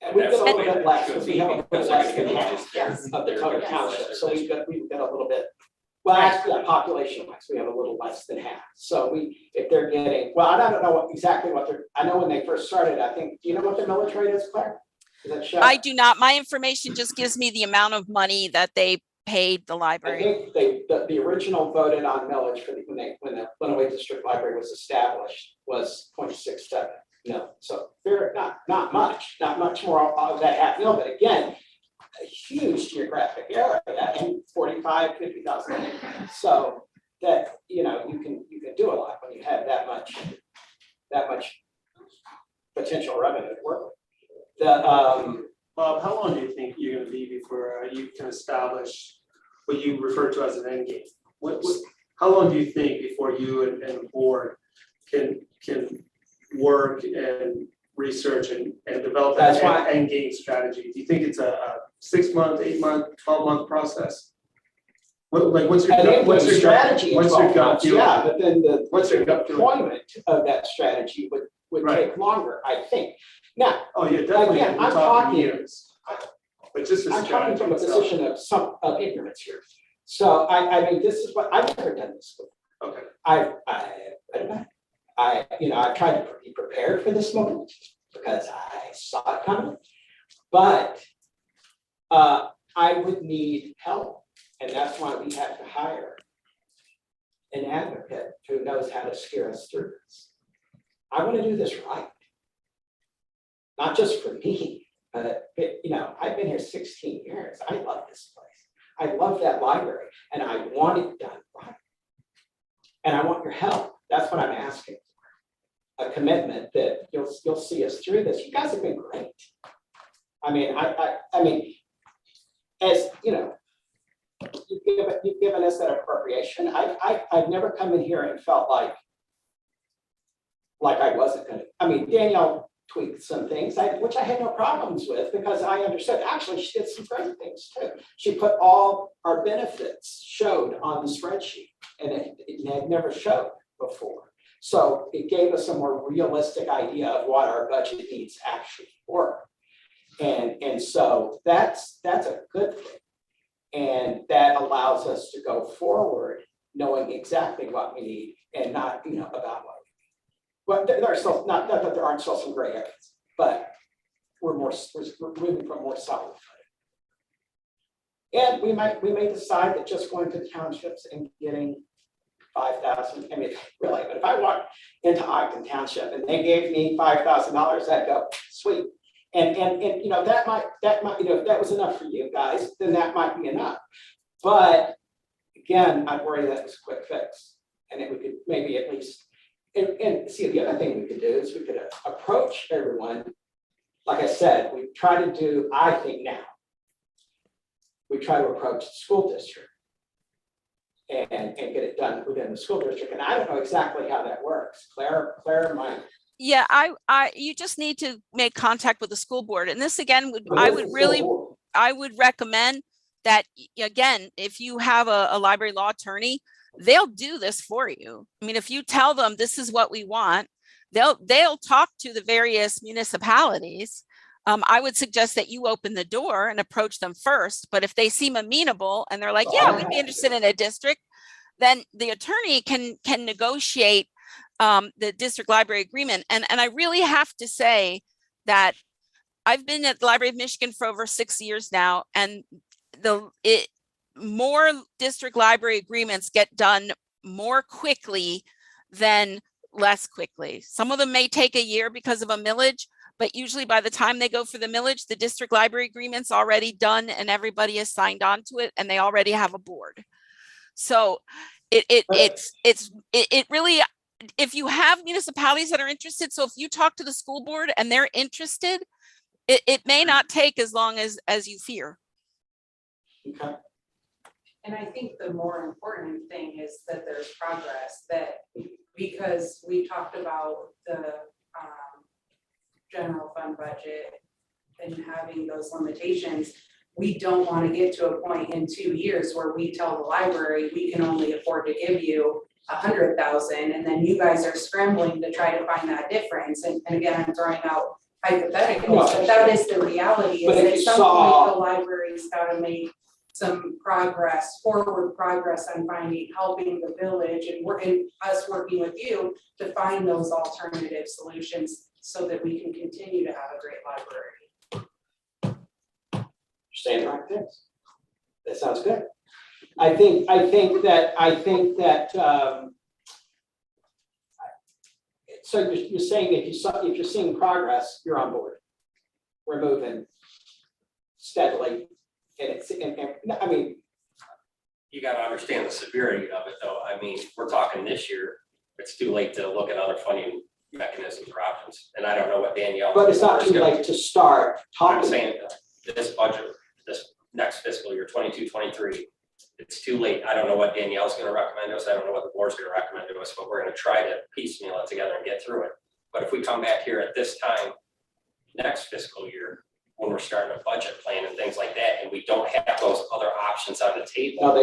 And we've got a That's little the way bit it less, should because we be, have a bit because less they're than gonna half use their- of the their total district. township, so we've got a little bit. Well, actually, population wise, we have a little less than half, so if they're getting, well, I don't know exactly what I know when they first started, I think, do you know what the millage rate is, Claire? Is that show? I do not. My information just gives me the amount of money that they paid the I library. think the original voted on millage for when the Lenawee District Library was established was 0.67 mil. So very, not much more of that half mil, but again, a huge geographic area and 50,000. So that, you can do a lot when you have that much potential revenue to work with. Bob, how long do you think you're gonna be before you can establish what you refer to as an end game? How long do you think before you and the board can work and research and develop that end game strategy? Do you think it's a 6-month, 8-month, 12-month process? What's your strategy? What's your gut feeling? Yeah, but then What's your gut feeling? deployment of that strategy would take longer, I think. Now, Oh, yeah, definitely. again, We're I'm talking talking- years. But just a I'm talking strategy from a itself. position of ignorance here. So I mean, this is what, I've never done this before. Okay. I don't know. I've tried to be prepared for this moment because I saw it coming. But I would need help, and that's why we have to hire an advocate who knows how to steer us through this. I want to do this right. Not just for me, but I've been here 16 years. I love this place. I love that library, and I want it done right. And I want your help. That's what I'm asking for. A commitment that you'll see us through this. You guys have been great. I mean, as you've given us that appropriation. I've never come in here and felt like I wasn't gonna. I mean, Danielle tweaked some things, which I had no problems with because I understood. Actually, she did some great things too. She put all our benefits showed on the spreadsheet, and it had never showed before. So it gave us a more realistic idea of what our budget needs actually were. And so that's a good thing. And that allows us to go forward knowing exactly what we need and not, about what we need. Well, there are still, not that there aren't still some gray areas, but we're moving from more solid footing. And we may decide that just going to the townships and getting 5,000, I mean, really, but if I walked into Ogden Township and they gave me $5,000, I'd go, sweet. And, you know, that might, you know, if that was enough for you guys, then that might be enough. But again, I'd worry that was a quick fix. And then we could maybe at least, and see, the other thing we could do is we could approach everyone. Like I said, we try to do, I think now, we try to approach the school district and get it done within the school district. And I don't know exactly how that works. Claire might. Yeah, you just need to make contact with the school board. And this again I would recommend that, again, if you have a library law attorney, they'll do this for you. I mean, if you tell them this is what we want, they'll talk to the various municipalities. I would suggest that you open the door and approach them first. But if they seem amenable and they're like, yeah, we'd be interested in a district, then the attorney can negotiate the district library agreement. And I really have to say that I've been at the Library of Michigan for over 6 years now, and more district library agreements get done more quickly than less quickly. Some of them may take a year because of a millage, but usually by the time they go for the millage, the district library agreement's already done and everybody has signed on to it and they already have a board. So it really, if you have municipalities that are interested, so if you talk to the school board and they're interested, it may not take as long as you fear. Okay. And I think the more important thing is that there's progress, that because we talked about the general fund budget and having those limitations, we don't want to get to a point in 2 years where we tell the library we can only afford to give you 100,000, and then you guys are scrambling to try to find that difference. And again, I'm throwing out hypotheticals, but that is the reality. Is at some point the library's got to make some forward progress on helping the village and us working with you to find those alternative solutions so that we can continue to have a great library. You're saying the right things. That sounds good. I think that so you're saying if you're seeing progress, you're on board. We're moving steadily. I mean, you gotta understand the severity of it, though. I mean, we're talking this year, it's too late to look at other funding mechanisms or options, and I don't know what Danielle. But it's not too late to start talking. I'm saying this budget, this next fiscal year, 22-23, it's too late. I don't know what Danielle's gonna recommend to us. I don't know what the board's gonna recommend to us, but we're gonna try to piecemeal it together and get through it. But if we come back here at this time, next fiscal year, when we're starting a budget plan and things like that, and we don't have those other options on the table,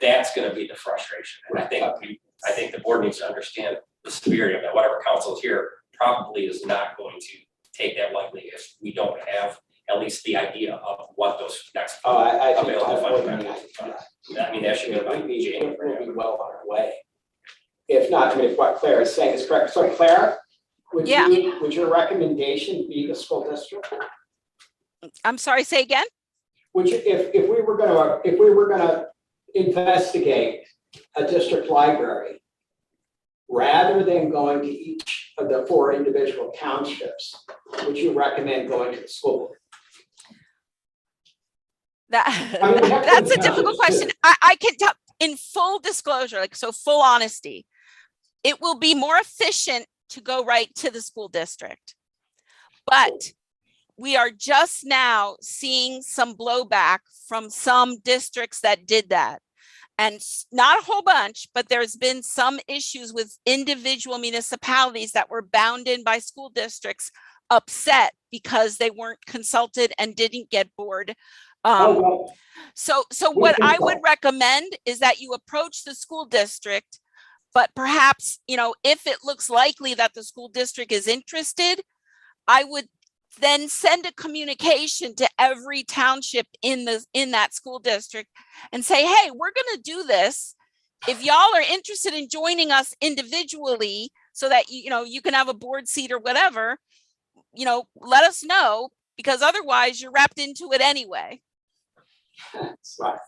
that's gonna be the frustration. And I think the board needs to understand the severity of that. Whatever council is here probably is not going to take that lightly if we don't have at least the idea of what those next available funding mechanisms are. I mean, that should be by January. We'll be well on our way. If not, I mean, if what Claire is saying is correct. So Claire, would your recommendation be the school district? I'm sorry, say again? Which if we were gonna investigate a district library, rather than going to each of the 4 individual townships, would you recommend going to the school board? That's a difficult question. I can tell in full disclosure, full honesty, it will be more efficient to go right to the school district. But we are just now seeing some blowback from some districts that did that. And not a whole bunch, but there's been some issues with individual municipalities that were bound in by school districts upset because they weren't consulted and didn't get board. So what I would recommend is that you approach the school district, but perhaps, if it looks likely that the school district is interested, I would then send a communication to every township in that school district and say, hey, we're going to do this. If y'all are interested in joining us individually so that you can have a board seat or whatever, let us know, because otherwise you're wrapped into it anyway. Right.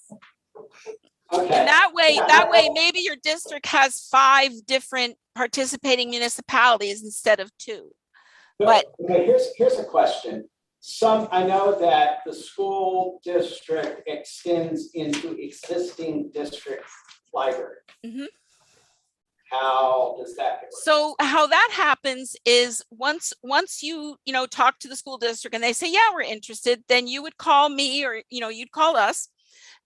And Okay, that way, maybe your district has 5 different participating municipalities instead of 2. But okay, here's a question. I know that the school district extends into existing district library. Mhm. How does that work? So how that happens is once you talk to the school district and they say, yeah, we're interested, then you would call me or you'd call us,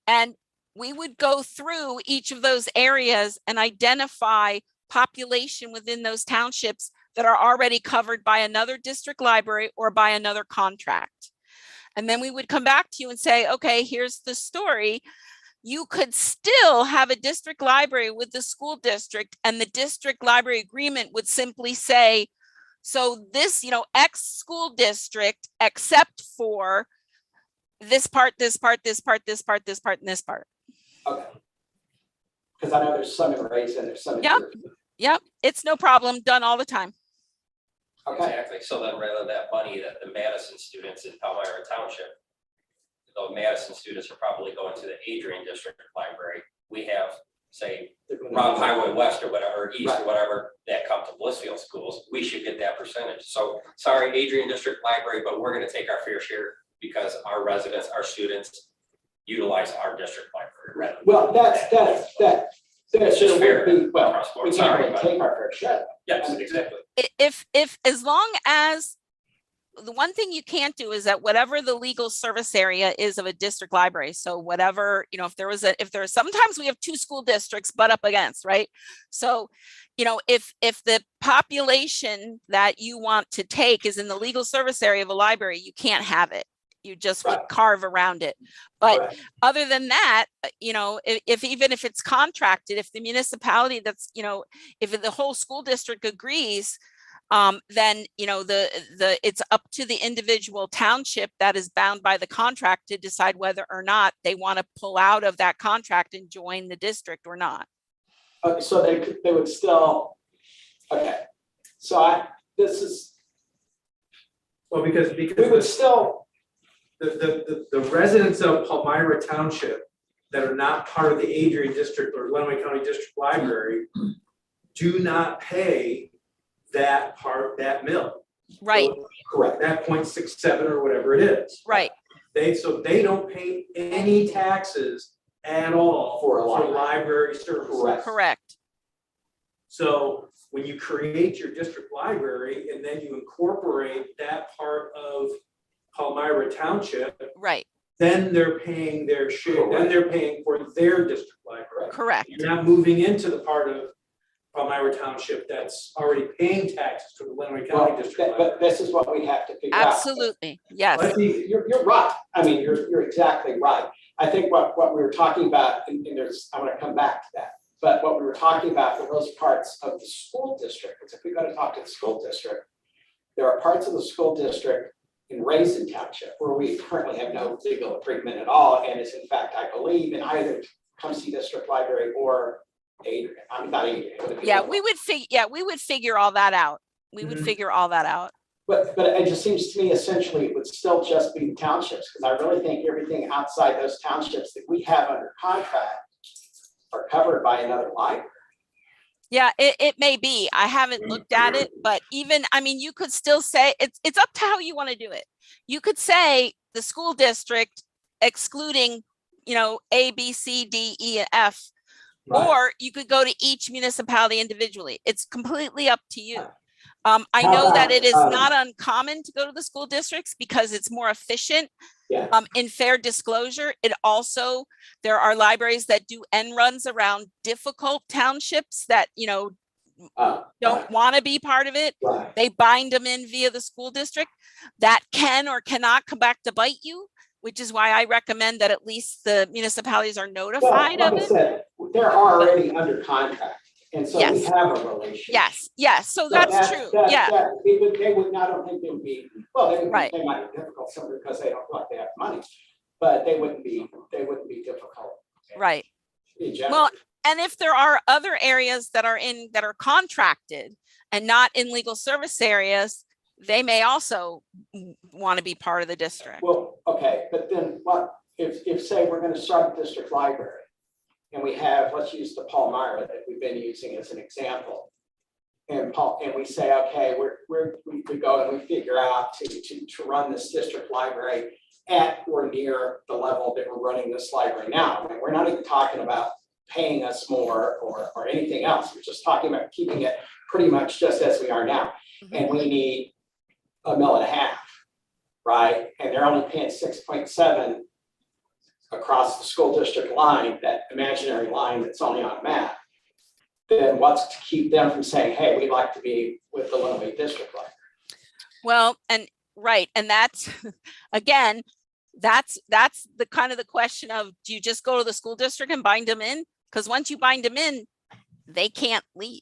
and we would go through each of those areas and identify population within those townships that are already covered by another district library or by another contract. And then we would come back to you and say, okay, here's the story. You could still have a district library with the school district, and the district library agreement would simply say, so this, X school district, except for this part, this part, this part, this part, this part, and this part. Okay. Because I know there's some in Rays and there's some in. Yep, it's no problem, done all the time. Okay. Exactly, so then rather that money that the Madison students in Palmyra Township, though Madison students are probably going to the Adrian District Library, we have, say, Rob Highway West or whatever, East or whatever, that come to Blissfield schools, we should get that percentage. So, sorry, Adrian District Library, but we're gonna take our fair share because our residents, our students utilize our district library. rather than- Well, that's just fair. Well, Across board. we can't Sorry, really but- take our fair share. Yes, exactly. If as long as the one thing you can't do is that whatever the legal service area is of a district library, so whatever, if there's sometimes we have 2 school districts butt up against, right? So, if the population that you want to take is in the legal service area of a library, you can't have it. You just would carve around it. But other than that, if even if it's contracted, if the municipality that's, if the whole school district agrees, then it's up to the individual township that is bound by the contract to decide whether or not they want to pull out of that contract and join the district or not. Okay, so they would still, okay, so this is, Well, because we would still, the residents of Palmyra Township that are not part of the Adrian District or Lenawee County District Library do not pay that mill. Right. So, correct, that 0.67 or whatever it is. Right. So they don't pay any taxes at all For a library services. Correct. So when you create your district library and then you incorporate that part of Palmyra Township, Right. then they're paying their share, then they're paying for their district library. Correct. You're not moving into the part of Palmyra Township that's already paying taxes to the Lenawee County District Library. but this is what we have to figure out. Absolutely. Yes. But You're right. I mean, you're exactly right. I think what we were talking about, and there's, I want to come back to that. But what we were talking about for those parts of the school district, because if we're going to talk to the school district, there are parts of the school district in Raisin Township where we currently have no legal agreement at all, and is in fact, I believe, in either Tecumseh District Library or Adrian. I'm not Adrian. Yeah, we would figure all that out. We would figure all that out. But it just seems to me essentially it would still just be the townships, because I really think everything outside those townships that we have under contract are covered by another library. Yeah, it may be. I haven't looked at it, but you could still say it's up to how you want to do it. You could say the school district excluding, A, B, C, D, E, and F, or you could go to each municipality individually. It's completely up to you. I know that it is not uncommon to go to the school districts because it's more efficient. Yeah. In fair disclosure, there are libraries that do end runs around difficult townships that, don't want to be part of it. Right. They bind them in via the school district. That can or cannot come back to bite you, which is why I recommend that at least the municipalities are notified Well, of like I it. said, they're already under contract, and so we Yes. have a relationship. Yes. So that's true. Yeah. They would not, I don't think they would be, well, they Right. might be difficult simply because they don't feel like they have money, but they wouldn't be difficult. Right. In general. Well, and if there are other areas that are contracted and not in legal service areas, they may also want to be part of the district. Well, okay, but then what, if say we're gonna start a district library, and we have, let's use the Palmyra that we've been using as an example. And we say, okay, we go and we figure out to run this district library at or near the level that we're running this library now. I mean, we're not even talking about paying us more or anything else. We're just talking about keeping it pretty much just as we are now. And we need $1.5 million, right? And they're only paying 6.7 across the school district line, that imaginary line that's only on a map. Then what's to keep them from saying, hey, we'd like to be with the Lenawee District Library? Well, and right, and that's, again, that's the kind of the question of, do you just go to the school district and bind them in? Because once you bind them in, they can't leave.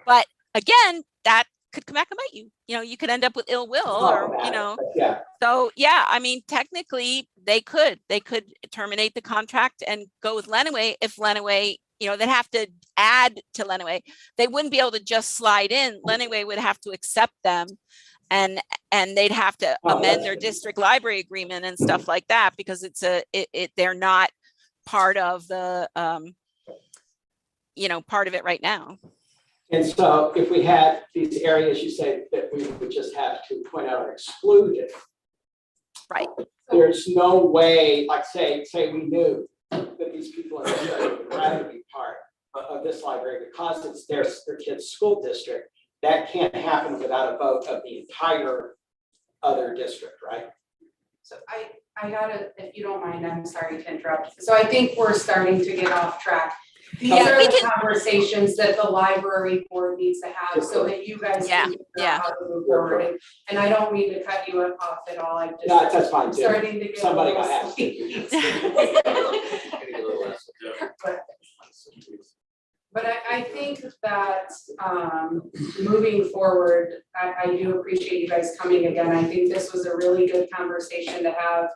But again, that could come back and bite you. You know, you could end up with ill will, or, you know. Yeah. So, yeah, I mean, technically, they could terminate the contract and go with Lenawee if Lenawee, you know, they'd have to add to Lenawee. They wouldn't be able to just slide in. Lenawee would have to accept them, and they'd have to amend their district library agreement and stuff like that, because they're not part of the, you know, part of it right now. And so if we had these areas, you say that we would just have to point out or exclude it. Right. There's no way, like say we knew that these people in this area would rather be part of this library because it's their kid's school district. That can't happen without a vote of the entire other district, right? So I gotta, if you don't mind, I'm sorry to interrupt. So I think we're starting to get off track. These are the conversations that the library board needs to have so that you guys can figure out how to move forward. And I don't mean to cut you off at all. I'm just No, that's fine too. starting to get Somebody a little got asked. sleepy. But I think that moving forward, I do appreciate you guys coming again. I think this was a really good conversation to have.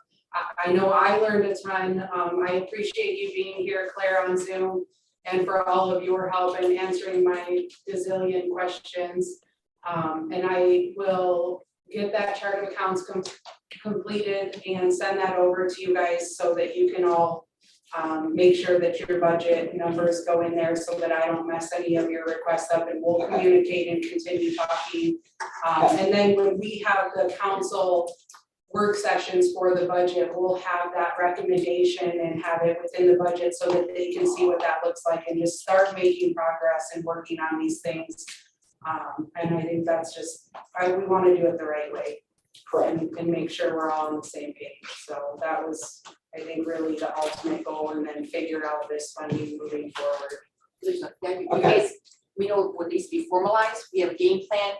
I know I learned a ton. I appreciate you being here, Claire, on Zoom, and for all of your help in answering my gazillion questions. And I will get that chart of accounts completed and send that over to you guys so that you can all make sure that your budget numbers go in there so that I don't mess any of your requests up, and we'll communicate and continue talking. And then when we have the council work sessions for the budget, we'll have that recommendation and have it within the budget so that they can see what that looks like and just start making progress and working on these things. And I think that's just, we want to do it the right way. And make sure we're all on the same page. So that was, I think, really the ultimate goal, and then figure out this funding moving forward. You guys, we know what needs to be formalized. We have a game plan.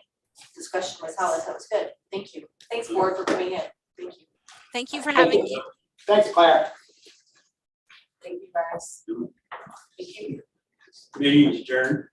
Discussion was held. That was good. Thank you. Thanks, board, for coming in. Thank you. Thank you for having me. Thanks, Claire. Thank you, guys. Meeting adjourned.